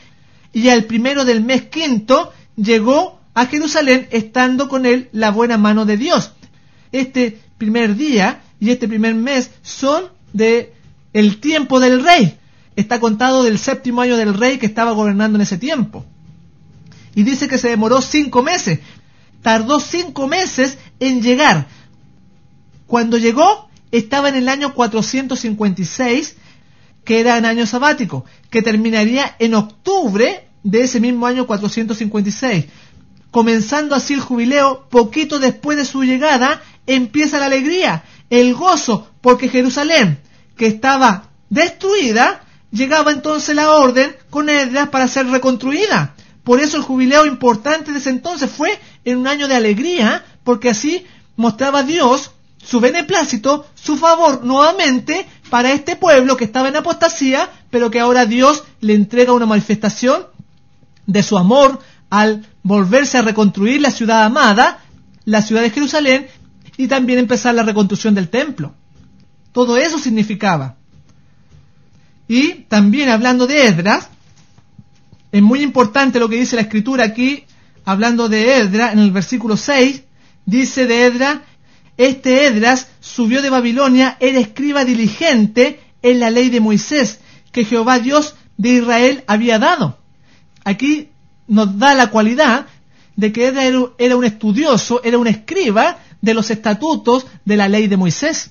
y al primero del mes quinto llegó a Jerusalén, estando con él la buena mano de Dios. Este primer día y este primer mes son de el tiempo del rey. Está contado del 7º año del rey que estaba gobernando en ese tiempo. Y dice que se demoró 5 meses. Tardó 5 meses en llegar. Cuando llegó, estaba en el año 456, que era un año sabático, que terminaría en octubre de ese mismo año 456. Comenzando así el jubileo, poquito después de su llegada, empieza la alegría, el gozo, porque Jerusalén, que estaba destruida, llegaba entonces la orden con Esdras para ser reconstruida. Por eso el jubileo importante de ese entonces fue en un año de alegría, porque así mostraba Dios su beneplácito, su favor nuevamente para este pueblo que estaba en apostasía, pero que ahora Dios le entrega una manifestación de su amor al volverse a reconstruir la ciudad amada, la ciudad de Jerusalén, y también empezar la reconstrucción del templo. Todo eso significaba. Y también hablando de Esdras, es muy importante lo que dice la Escritura aquí, hablando de Esdras, en el versículo 6, dice de Esdras: este Esdras subió de Babilonia, era escriba diligente en la ley de Moisés, que Jehová Dios de Israel había dado. Aquí nos da la cualidad de que era un estudioso, era un escriba de los estatutos de la ley de Moisés.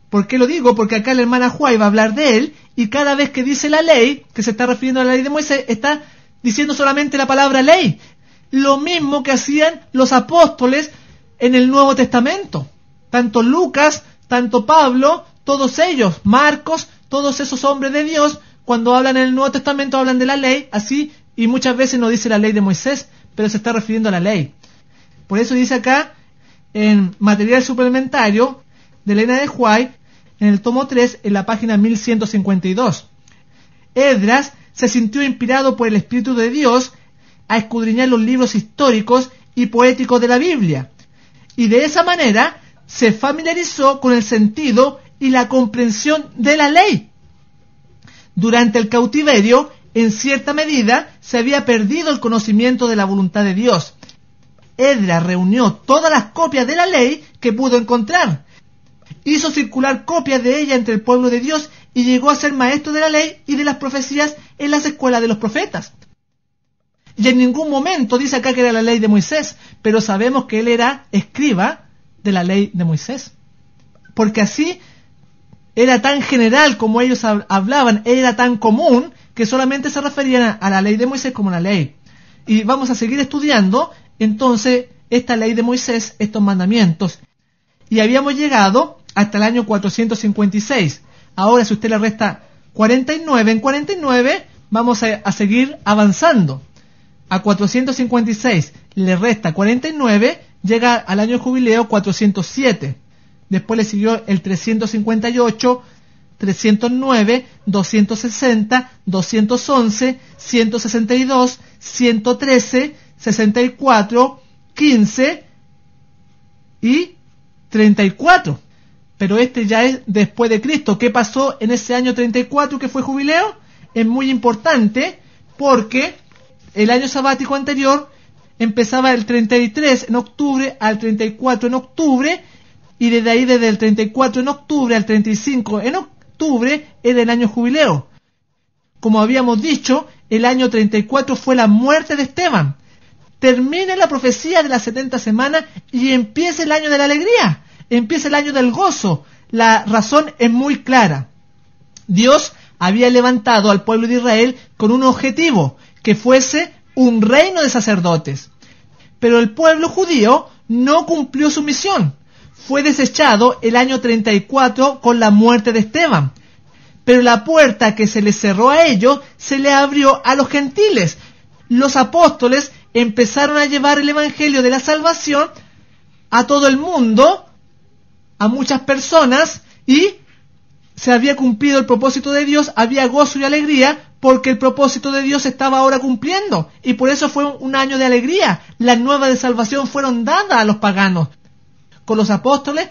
¿Por qué lo digo? Porque acá la hermana Juay va a hablar de él, y cada vez que dice la ley, que se está refiriendo a la ley de Moisés, está diciendo solamente la palabra ley. Lo mismo que hacían los apóstoles en el Nuevo Testamento. Tanto Lucas, tanto Pablo, todos ellos, Marcos, todos esos hombres de Dios, cuando hablan en el Nuevo Testamento hablan de la ley, así, y muchas veces no dice la ley de Moisés, pero se está refiriendo a la ley. Por eso dice acá, en material suplementario de Elena de White, en el tomo 3, en la página 1152. Esdras se sintió inspirado por el Espíritu de Dios a escudriñar los libros históricos y poéticos de la Biblia, y de esa manera se familiarizó con el sentido y la comprensión de la ley. Durante el cautiverio, en cierta medida, se había perdido el conocimiento de la voluntad de Dios. Esdras reunió todas las copias de la ley que pudo encontrar, hizo circular copias de ella entre el pueblo de Dios y llegó a ser maestro de la ley y de las profecías en las escuelas de los profetas. Y en ningún momento dice acá que era la ley de Moisés, pero sabemos que él era escriba de la ley de Moisés, porque así era tan general como ellos hablaban, era tan común que solamente se referían a la ley de Moisés como la ley. Y vamos a seguir estudiando entonces esta ley de Moisés, estos mandamientos, y habíamos llegado hasta el año 456. Ahora, si usted le resta 49 en 49, vamos a seguir avanzando. A 456 le resta 49, llega al año jubileo 407. Después le siguió el 358, 309, 260, 211, 162, 113, 64, 15 y 34. Pero este ya es después de Cristo. ¿Qué pasó en ese año 34 que fue jubileo? Es muy importante porque el año sabático anterior empezaba el 33 en octubre al 34 en octubre, y desde ahí, desde el 34 en octubre al 35 en octubre, era el año jubileo. Como habíamos dicho, el año 34 fue la muerte de Esteban. Termina la profecía de las 70 semanas y empieza el año de la alegría, empieza el año del gozo. La razón es muy clara. Dios había levantado al pueblo de Israel con un objetivo, que fuese un reino de sacerdotes. Pero el pueblo judío no cumplió su misión. Fue desechado el año 34 con la muerte de Esteban. Pero la puerta que se le cerró a ellos se le abrió a los gentiles. Los apóstoles empezaron a llevar el evangelio de la salvación a todo el mundo, a muchas personas, y se había cumplido el propósito de Dios, había gozo y alegría, porque el propósito de Dios estaba ahora cumpliendo, y por eso fue un año de alegría. Las nuevas de salvación fueron dadas a los paganos, con los apóstoles,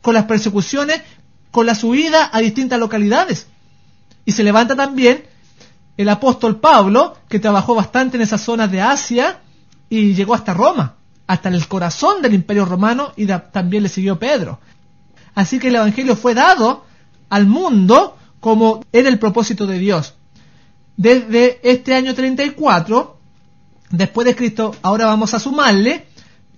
con las persecuciones, con la subida a distintas localidades. Y se levanta también el apóstol Pablo, que trabajó bastante en esas zonas de Asia, y llegó hasta Roma, hasta el corazón del Imperio Romano, y también le siguió Pedro. Así que el Evangelio fue dado al mundo como era el propósito de Dios. Desde este año 34, después de Cristo, ahora vamos a sumarle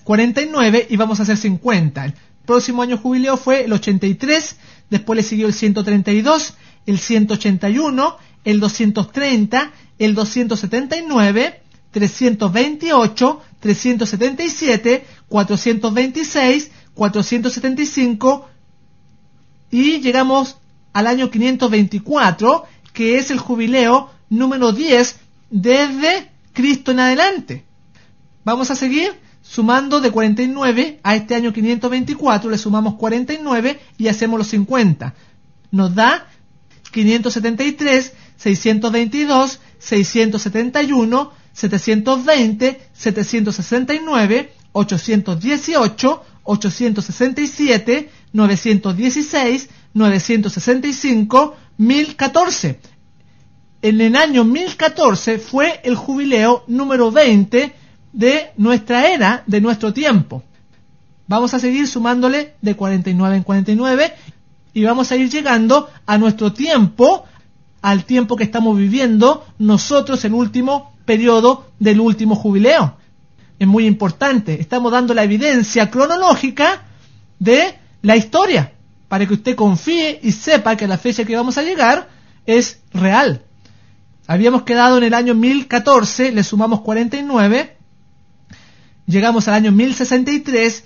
49 y vamos a hacer 50. El próximo año jubileo fue el 83, después le siguió el 132, el 181, el 230, el 279, 328, 377, 426, 475 y llegamos al año 524, que es el jubileo número 10 desde Cristo en adelante. Vamos a seguir sumando de 49 a este año 524, le sumamos 49 y hacemos los 50. Nos da 573, 622, 671, 720, 769, 818, 867, 916, 965, 1014. En el año 1014 fue el jubileo número 20 de nuestra era, de nuestro tiempo. Vamos a seguir sumándole de 49 en 49 y vamos a ir llegando a nuestro tiempo al tiempo que estamos viviendo nosotros, el último periodo del último jubileo. Es muy importante. Estamos dando la evidencia cronológica de la historia, para que usted confíe y sepa que la fecha que vamos a llegar es real. Habíamos quedado en el año 1014, le sumamos 49, llegamos al año 1063,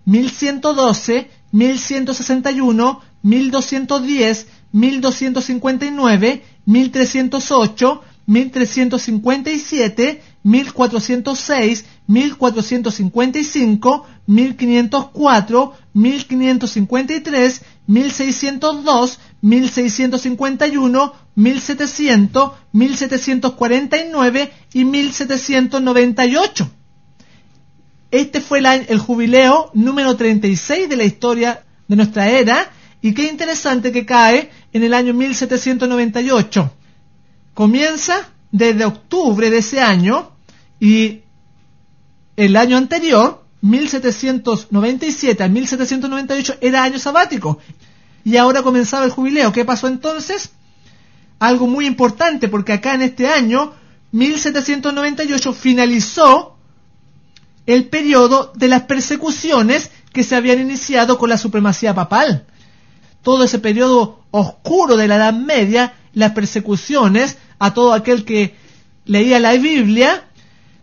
1112, 1161, 1210, 1259, 1308, 1357, 1406, 1455, 1504, 1553, 1602, 1651, 1700, 1749 y 1798. Este fue el jubileo número 36 de la historia de nuestra era, y qué interesante que cae en el año 1798. Comienza desde octubre de ese año, y el año anterior, 1797 a 1798, era año sabático, y ahora comenzaba el jubileo. ¿Qué pasó entonces? Algo muy importante, porque acá en este año 1798 finalizó el periodo de las persecuciones que se habían iniciado con la supremacía papal. Todo ese periodo oscuro de la Edad Media, las persecuciones a todo aquel que leía la Biblia,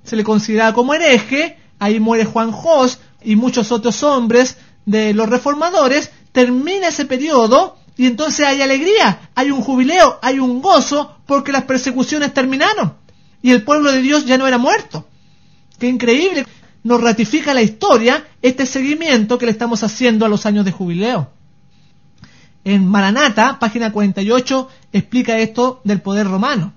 se le consideraba como hereje. Ahí muere Juan Hus y muchos otros hombres de los reformadores. Termina ese periodo y entonces hay alegría, hay un jubileo, hay un gozo, porque las persecuciones terminaron y el pueblo de Dios ya no era muerto. ¡Qué increíble! Nos ratifica la historia este seguimiento que le estamos haciendo a los años de jubileo. En Maranata, página 48, explica esto del poder romano.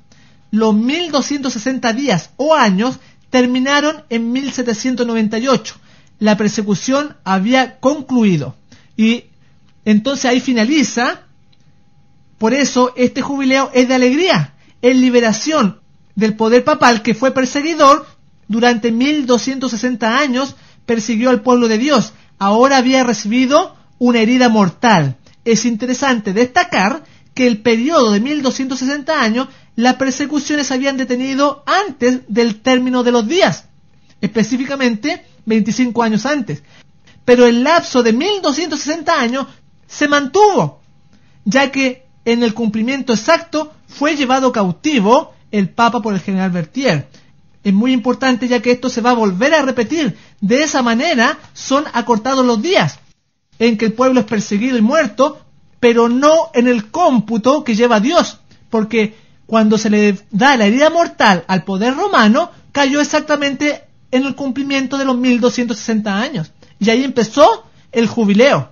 Los 1260 días o años terminaron en 1798. La persecución había concluido. Y entonces ahí finaliza. Por eso este jubileo es de alegría, es liberación del poder papal, que fue perseguidor durante 1260 años, persiguió al pueblo de Dios. Ahora había recibido una herida mortal. Es interesante destacar que el periodo de 1260 años, las persecuciones habían detenido antes del término de los días, específicamente 25 años antes. Pero el lapso de 1260 años se mantuvo, ya que en el cumplimiento exacto fue llevado cautivo el Papa por el general Berthier. Es muy importante, ya que esto se va a volver a repetir. De esa manera son acortados los días en que el pueblo es perseguido y muerto, pero no en el cómputo que lleva Dios, porque cuando se le da la herida mortal al poder romano, cayó exactamente en el cumplimiento de los 1260 años, y ahí empezó el jubileo.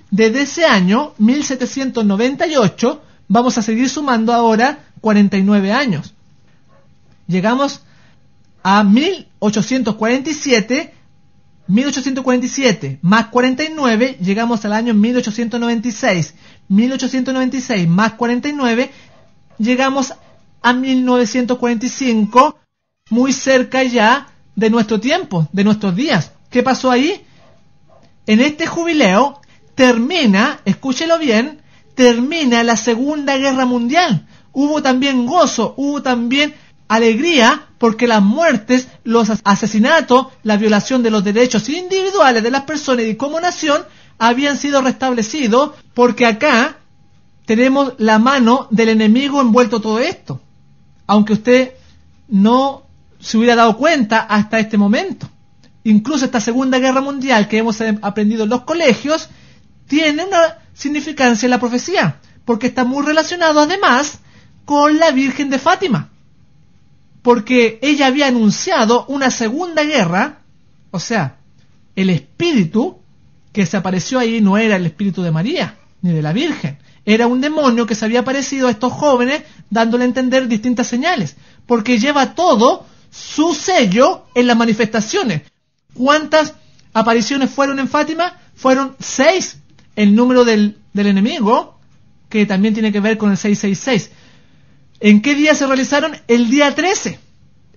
Desde ese año 1798 vamos a seguir sumando ahora 49 años. Llegamos a 1847 más 49, llegamos al año 1896. 1896 más 49, llegamos a 1945, muy cerca ya de nuestro tiempo, de nuestros días. ¿Qué pasó ahí? En este jubileo termina, escúchelo bien, termina la Segunda Guerra Mundial. Hubo también gozo, hubo también alegría, porque las muertes, los asesinatos, la violación de los derechos individuales de las personas y como nación habían sido restablecidos, porque acá tenemos la mano del enemigo envuelto todo esto, aunque usted no se hubiera dado cuenta hasta este momento. Incluso esta Segunda Guerra Mundial que hemos aprendido en los colegios tiene una significancia en la profecía, porque está muy relacionado además con la Virgen de Fátima, porque ella había anunciado una segunda guerra. O sea, el espíritu que se apareció ahí no era el espíritu de María ni de la Virgen, era un demonio que se había aparecido a estos jóvenes dándole a entender distintas señales, porque lleva todo su sello en las manifestaciones. ¿Cuántas apariciones fueron en Fátima? Fueron 6, el número del enemigo, que también tiene que ver con el 666. ¿En qué día se realizaron? El día 13.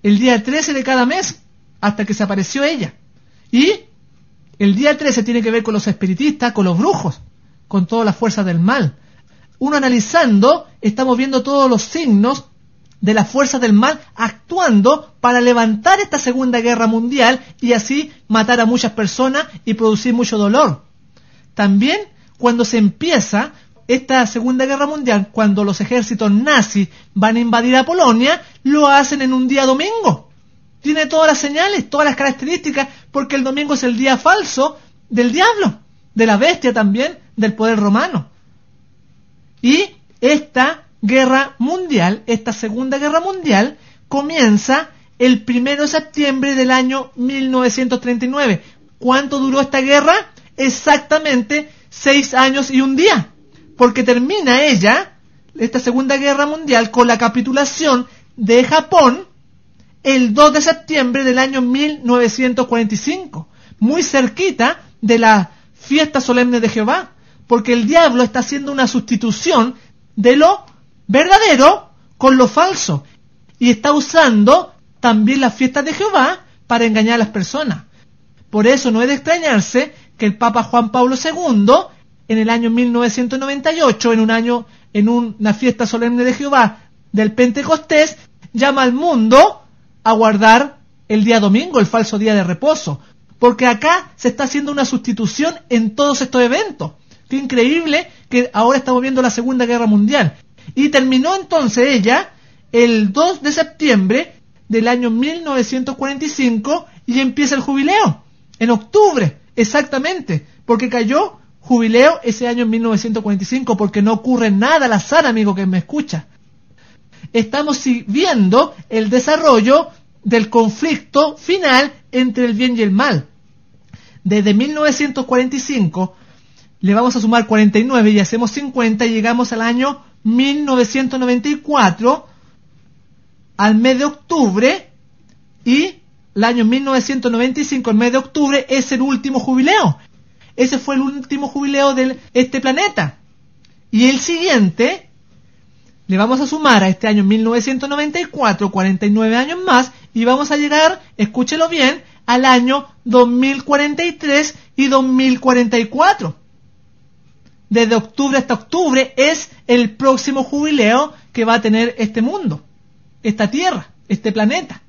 El día 13 de cada mes, hasta que se apareció ella. Y el día 13 tiene que ver con los espiritistas, con los brujos, con todas las fuerzas del mal. uno analizando, estamos viendo todos los signos de las fuerzas del mal actuando para levantar esta Segunda Guerra Mundial y así matar a muchas personas y producir mucho dolor. También cuando se empieza esta Segunda Guerra Mundial, cuando los ejércitos nazis van a invadir a Polonia, lo hacen en un día domingo. Tiene todas las señales, todas las características, porque el domingo es el día falso del diablo, de la bestia también, del poder romano. Y esta guerra mundial, esta Segunda Guerra Mundial, comienza el 1 de septiembre del año 1939. ¿Cuánto duró esta guerra? Exactamente 6 años y un día. Porque termina esta Segunda Guerra Mundial, con la capitulación de Japón el 2 de septiembre del año 1945, muy cerquita de la fiesta solemne de Jehová, porque el diablo está haciendo una sustitución de lo verdadero con lo falso, y está usando también las fiestas de Jehová para engañar a las personas. Por eso no es de extrañarse que el Papa Juan Pablo II, en el año 1998, en una fiesta solemne de Jehová del Pentecostés, llama al mundo a guardar el día domingo, el falso día de reposo, porque acá se está haciendo una sustitución en todos estos eventos. Qué increíble que ahora estamos viendo la Segunda Guerra Mundial. Y terminó entonces ella el 2 de septiembre del año 1945 y empieza el jubileo, en octubre, exactamente, porque cayó jubileo ese año en 1945, porque no ocurre nada al azar, amigo que me escucha. Estamos viendo el desarrollo del conflicto final entre el bien y el mal. Desde 1945 le vamos a sumar 49 y hacemos 50 y llegamos al año 1994, al mes de octubre, y el año 1995, el mes de octubre, es el último jubileo. Ese fue el último jubileo de este planeta. Y el siguiente le vamos a sumar a este año 1994, 49 años más, y vamos a llegar, escúchelo bien, al año 2043 y 2044. Desde octubre hasta octubre es el próximo jubileo que va a tener este mundo, esta Tierra, este planeta.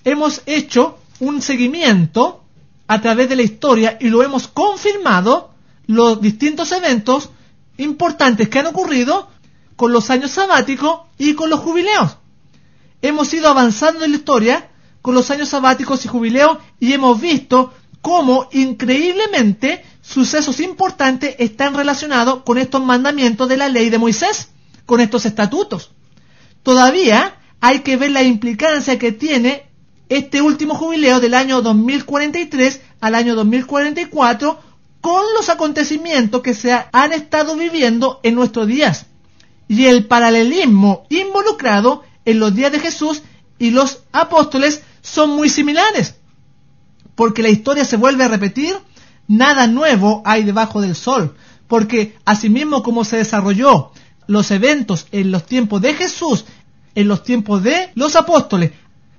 Hemos hecho un seguimiento a través de la historia y lo hemos confirmado, los distintos eventos importantes que han ocurrido con los años sabáticos y con los jubileos. Hemos ido avanzando en la historia con los años sabáticos y jubileos y hemos visto cómo increíblemente sucesos importantes están relacionados con estos mandamientos de la ley de Moisés, con estos estatutos. Todavía hay que ver la implicancia que tiene este último jubileo del año 2043 al año 2044 con los acontecimientos que se han estado viviendo en nuestros días y el paralelismo involucrado en los días de Jesús y los apóstoles son muy similares, porque la historia se vuelve a repetir. Nada nuevo hay debajo del sol, porque asimismo como se desarrolló los eventos en los tiempos de Jesús, en los tiempos de los apóstoles,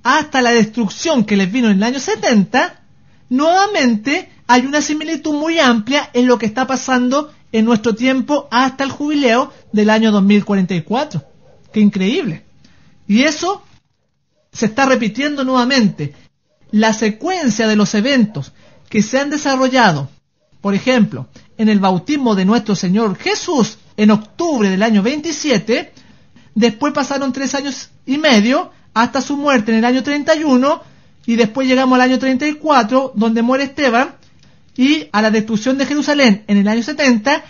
hasta la destrucción que les vino en el año 70, nuevamente hay una similitud muy amplia en lo que está pasando en nuestro tiempo hasta el jubileo del año 2044. ¡Qué increíble! Y eso se está repitiendo nuevamente. La secuencia de los eventos que se han desarrollado, por ejemplo, en el bautismo de nuestro Señor Jesús en octubre del año 27, después pasaron 3 años y medio hasta su muerte en el año 31, y después llegamos al año 34, donde muere Esteban, y a la destrucción de Jerusalén en el año 70,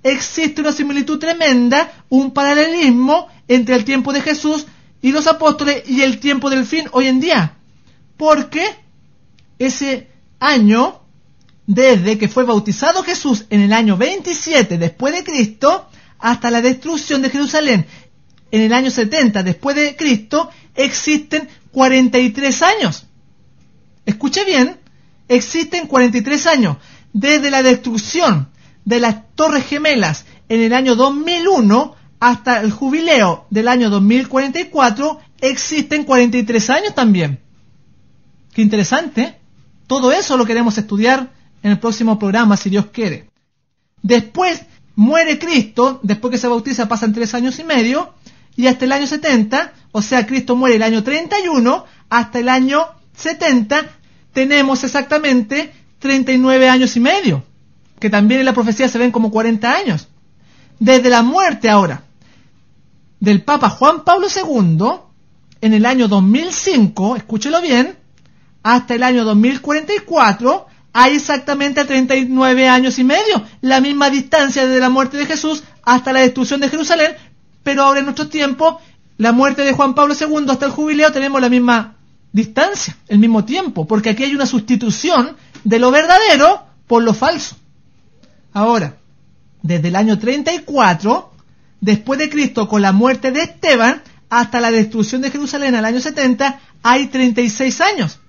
existe una similitud tremenda, un paralelismo entre el tiempo de Jesús y los apóstoles y el tiempo del fin hoy en día, porque ese año, desde que fue bautizado Jesús en el año 27 después de Cristo, hasta la destrucción de Jerusalén en el año 70 después de Cristo, existen 43 años. Escuche bien, existen 43 años. Desde la destrucción de las Torres Gemelas en el año 2001 hasta el jubileo del año 2044, existen 43 años también. Qué interesante, ¿eh? Todo eso lo queremos estudiar en el próximo programa, si Dios quiere. Después muere Cristo, después que se bautiza pasan 3 años y medio, y hasta el año 70, o sea, Cristo muere el año 31, hasta el año 70, tenemos exactamente 39 años y medio, que también en la profecía se ven como 40 años. Desde la muerte ahora del Papa Juan Pablo II, en el año 2005, escúchelo bien, hasta el año 2044, hay exactamente 39 años y medio, la misma distancia desde la muerte de Jesús hasta la destrucción de Jerusalén, pero ahora en nuestro tiempo, la muerte de Juan Pablo II hasta el jubileo, tenemos la misma distancia, el mismo tiempo, porque aquí hay una sustitución de lo verdadero por lo falso. Ahora, desde el año 34, después de Cristo, con la muerte de Esteban, hasta la destrucción de Jerusalén al año 70, hay 36 años.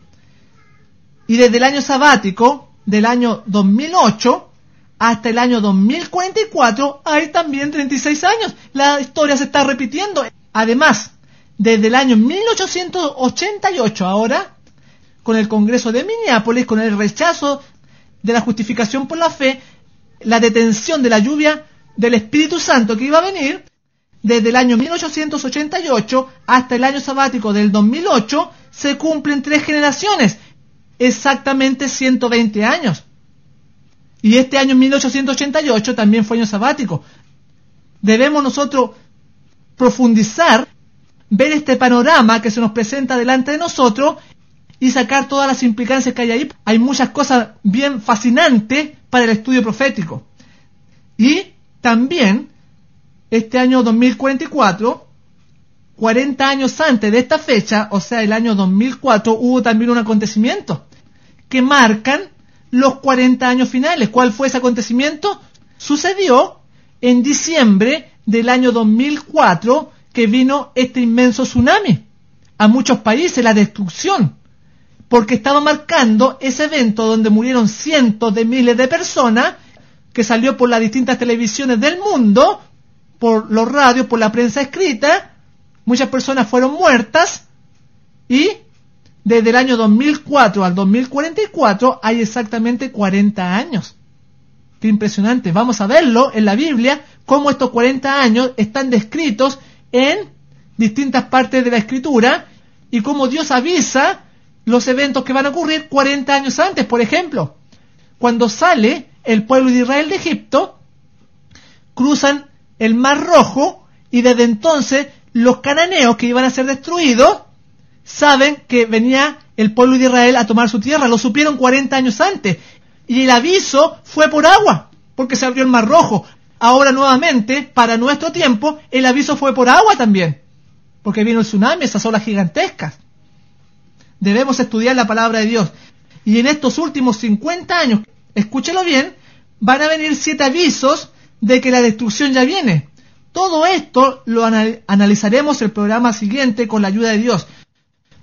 Y desde el año sabático, del año 2008, hasta el año 2044, hay también 36 años. La historia se está repitiendo. Además, desde el año 1888 ahora, con el Congreso de Minneapolis, con el rechazo de la justificación por la fe, la detención de la lluvia del Espíritu Santo que iba a venir, desde el año 1888 hasta el año sabático del 2008, se cumplen 3 generaciones, exactamente 120 años. Y este año 1888 también fue año sabático. Debemos nosotros profundizar, ver este panorama que se nos presenta delante de nosotros y sacar todas las implicancias que hay ahí. Hay muchas cosas bien fascinantes para el estudio profético. Y también, este año 2044, 40 años antes de esta fecha, o sea, el año 2004, hubo también un acontecimiento que marcan los 40 años finales. ¿Cuál fue ese acontecimiento? Sucedió en diciembre del año 2004, que vino este inmenso tsunami a muchos países, la destrucción, porque estaba marcando ese evento donde murieron cientos de miles de personas, que salió por las distintas televisiones del mundo, por los radios, por la prensa escrita. Muchas personas fueron muertas, y desde el año 2004 al 2044 hay exactamente 40 años. Qué impresionante. Vamos a verlo en la Biblia, cómo estos 40 años están descritos en distintas partes de la Escritura, y cómo Dios avisa los eventos que van a ocurrir 40 años antes. Por ejemplo, cuando sale el pueblo de Israel de Egipto, cruzan el Mar Rojo, y desde entonces los cananeos que iban a ser destruidos saben que venía el pueblo de Israel a tomar su tierra. Lo supieron 40 años antes, y el aviso fue por agua, porque se abrió el Mar Rojo. Ahora nuevamente, para nuestro tiempo, el aviso fue por agua también, porque vino el tsunami, esas olas gigantescas. Debemos estudiar la palabra de Dios. Y en estos últimos 50 años, escúchelo bien, van a venir 7 avisos de que la destrucción ya viene. Todo esto lo analizaremos el programa siguiente con la ayuda de Dios.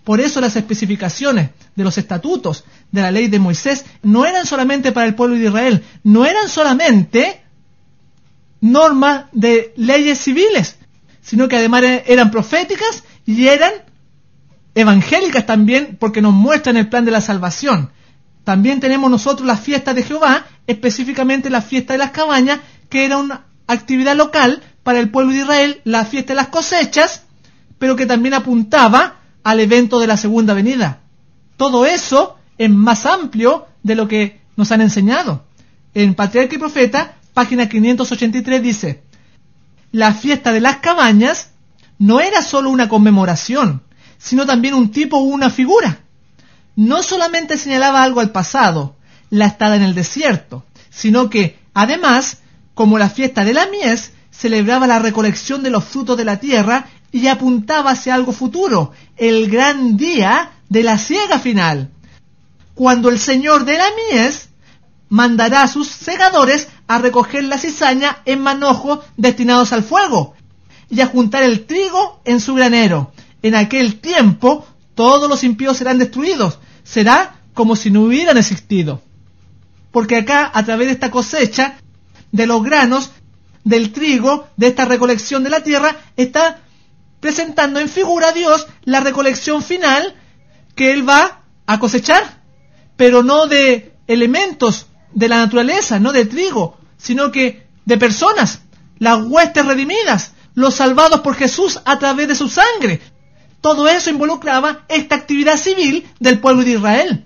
Por eso las especificaciones de los estatutos de la ley de Moisés no eran solamente para el pueblo de Israel, no eran solamente normas de leyes civiles, sino que además eran proféticas y eran evangélicas también, porque nos muestran el plan de la salvación. También tenemos nosotros la fiesta de Jehová, específicamente la fiesta de las cabañas, que era una actividad local para el pueblo de Israel, la fiesta de las cosechas, pero que también apuntaba al evento de la segunda venida. Todo eso es más amplio de lo que nos han enseñado. En Patriarca y Profeta, página 583, dice: la fiesta de las cabañas no era solo una conmemoración, sino también un tipo o una figura. No solamente señalaba algo al pasado, la estada en el desierto, sino que, además, como la fiesta de la mies, celebraba la recolección de los frutos de la tierra y apuntaba hacia algo futuro, el gran día de la siega final, cuando el Señor de la mies mandará a sus segadores a recoger la cizaña en manojos destinados al fuego y a juntar el trigo en su granero. En aquel tiempo todos los impíos serán destruidos. Será como si no hubieran existido. Porque acá, a través de esta cosecha, de los granos, del trigo, de esta recolección de la tierra, está presentando en figura a Dios la recolección final que Él va a cosechar, pero no de elementos de la naturaleza, no de trigo, sino que de personas, las huestes redimidas, los salvados por Jesús a través de su sangre. Todo eso involucraba esta actividad civil del pueblo de Israel.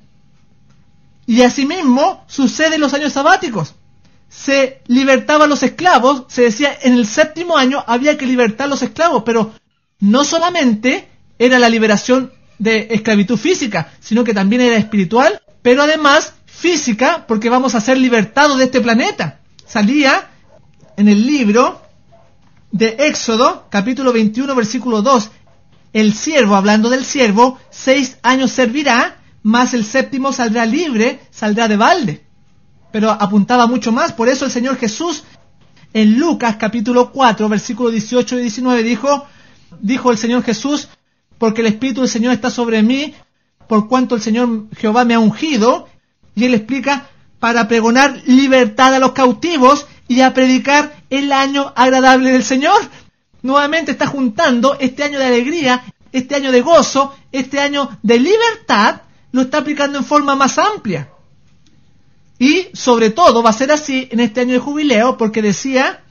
Y asimismo sucede en los años sabáticos. Se libertaban los esclavos, se decía en el 7º año había que libertar los esclavos, pero no solamente era la liberación de esclavitud física, sino que también era espiritual, pero además física, porque vamos a ser libertados de este planeta. Salía en el libro de Éxodo, capítulo 21, versículo 2, el siervo, hablando del siervo, 6 años servirá, mas el 7º saldrá libre, saldrá de balde. Pero apuntaba mucho más, por eso el Señor Jesús, en Lucas capítulo 4, versículo 18 y 19, dijo el Señor Jesús, porque el Espíritu del Señor está sobre mí, por cuanto el Señor Jehová me ha ungido, y Él explica, para pregonar libertad a los cautivos y a predicar el año agradable del Señor. Nuevamente está juntando este año de alegría, este año de gozo, este año de libertad, lo está aplicando en forma más amplia. Y sobre todo va a ser así en este año de jubileo, porque decía,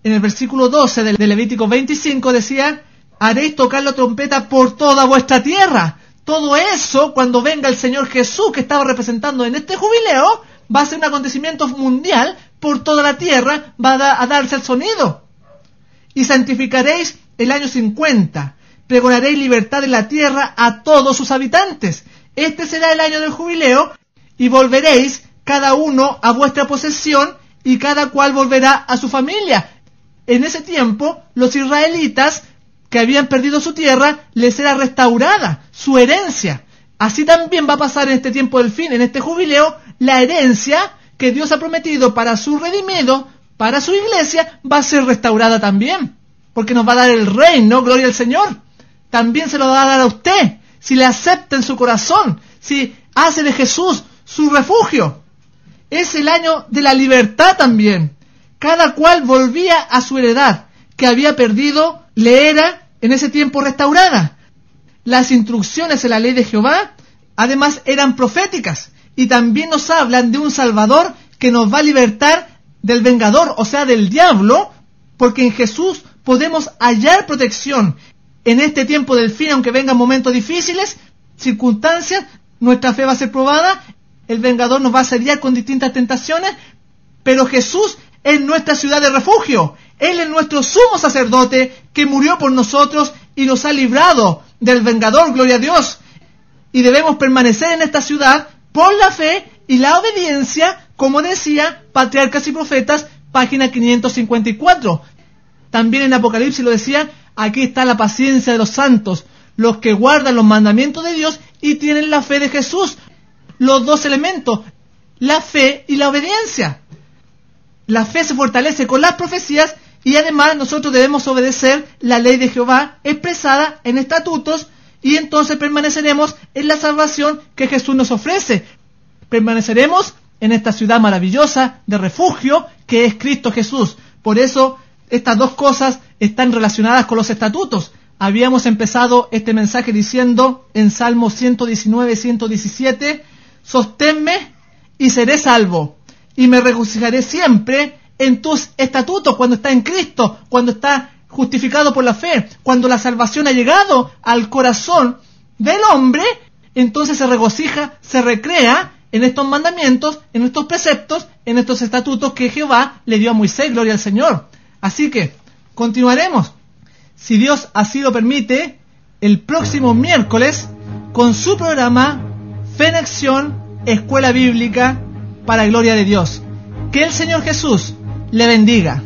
en el versículo 12 de Levítico 25, decía, haréis tocar la trompeta por toda vuestra tierra. Todo eso, cuando venga el Señor Jesús, que estaba representando en este jubileo, va a ser un acontecimiento mundial, por toda la tierra va a darse el sonido. Y santificaréis el año 50, pregonaréis libertad en la tierra a todos sus habitantes. Este será el año del jubileo, y volveréis cada uno a vuestra posesión, y cada cual volverá a su familia. En ese tiempo, los israelitas que habían perdido su tierra, les era restaurada su herencia. Así también va a pasar en este tiempo del fin, en este jubileo, la herencia que Dios ha prometido para su redimido, para su iglesia, va a ser restaurada también, porque nos va a dar el reino, gloria al Señor. También se lo va a dar a usted, si le acepta en su corazón, si hace de Jesús su refugio. Es el año de la libertad también. Cada cual volvía a su heredad, que había perdido, le era en ese tiempo restaurada. Las instrucciones en la ley de Jehová, además, eran proféticas, y también nos hablan de un Salvador que nos va a libertar del vengador, o sea, del diablo, porque en Jesús podemos hallar protección. En este tiempo del fin, aunque vengan momentos difíciles, circunstancias, nuestra fe va a ser probada, el vengador nos va a asediar con distintas tentaciones, pero Jesús es nuestra ciudad de refugio. Él es nuestro sumo sacerdote que murió por nosotros y nos ha librado del vengador, gloria a Dios. Y debemos permanecer en esta ciudad por la fe y la obediencia, como decía Patriarcas y Profetas, página 554. También en Apocalipsis lo decía, aquí está la paciencia de los santos, los que guardan los mandamientos de Dios y tienen la fe de Jesús. Los dos elementos, la fe y la obediencia. La fe se fortalece con las profecías y además nosotros debemos obedecer la ley de Jehová expresada en estatutos, y entonces permaneceremos en la salvación que Jesús nos ofrece. Permaneceremos en esta ciudad maravillosa de refugio que es Cristo Jesús. Por eso estas dos cosas están relacionadas con los estatutos. Habíamos empezado este mensaje diciendo en Salmo 119, 117, sosténme y seré salvo, y me regocijaré siempre en tus estatutos. Cuando está en Cristo, cuando está justificado por la fe, cuando la salvación ha llegado al corazón del hombre, entonces se regocija, se recrea en estos mandamientos, en estos preceptos, en estos estatutos que Jehová le dio a Moisés, gloria al Señor. Así que continuaremos, si Dios así lo permite, el próximo miércoles con su programa Fe en Acción, Escuela Bíblica para gloria de Dios. Que el Señor Jesús le bendiga.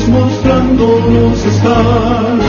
Mostrándonos están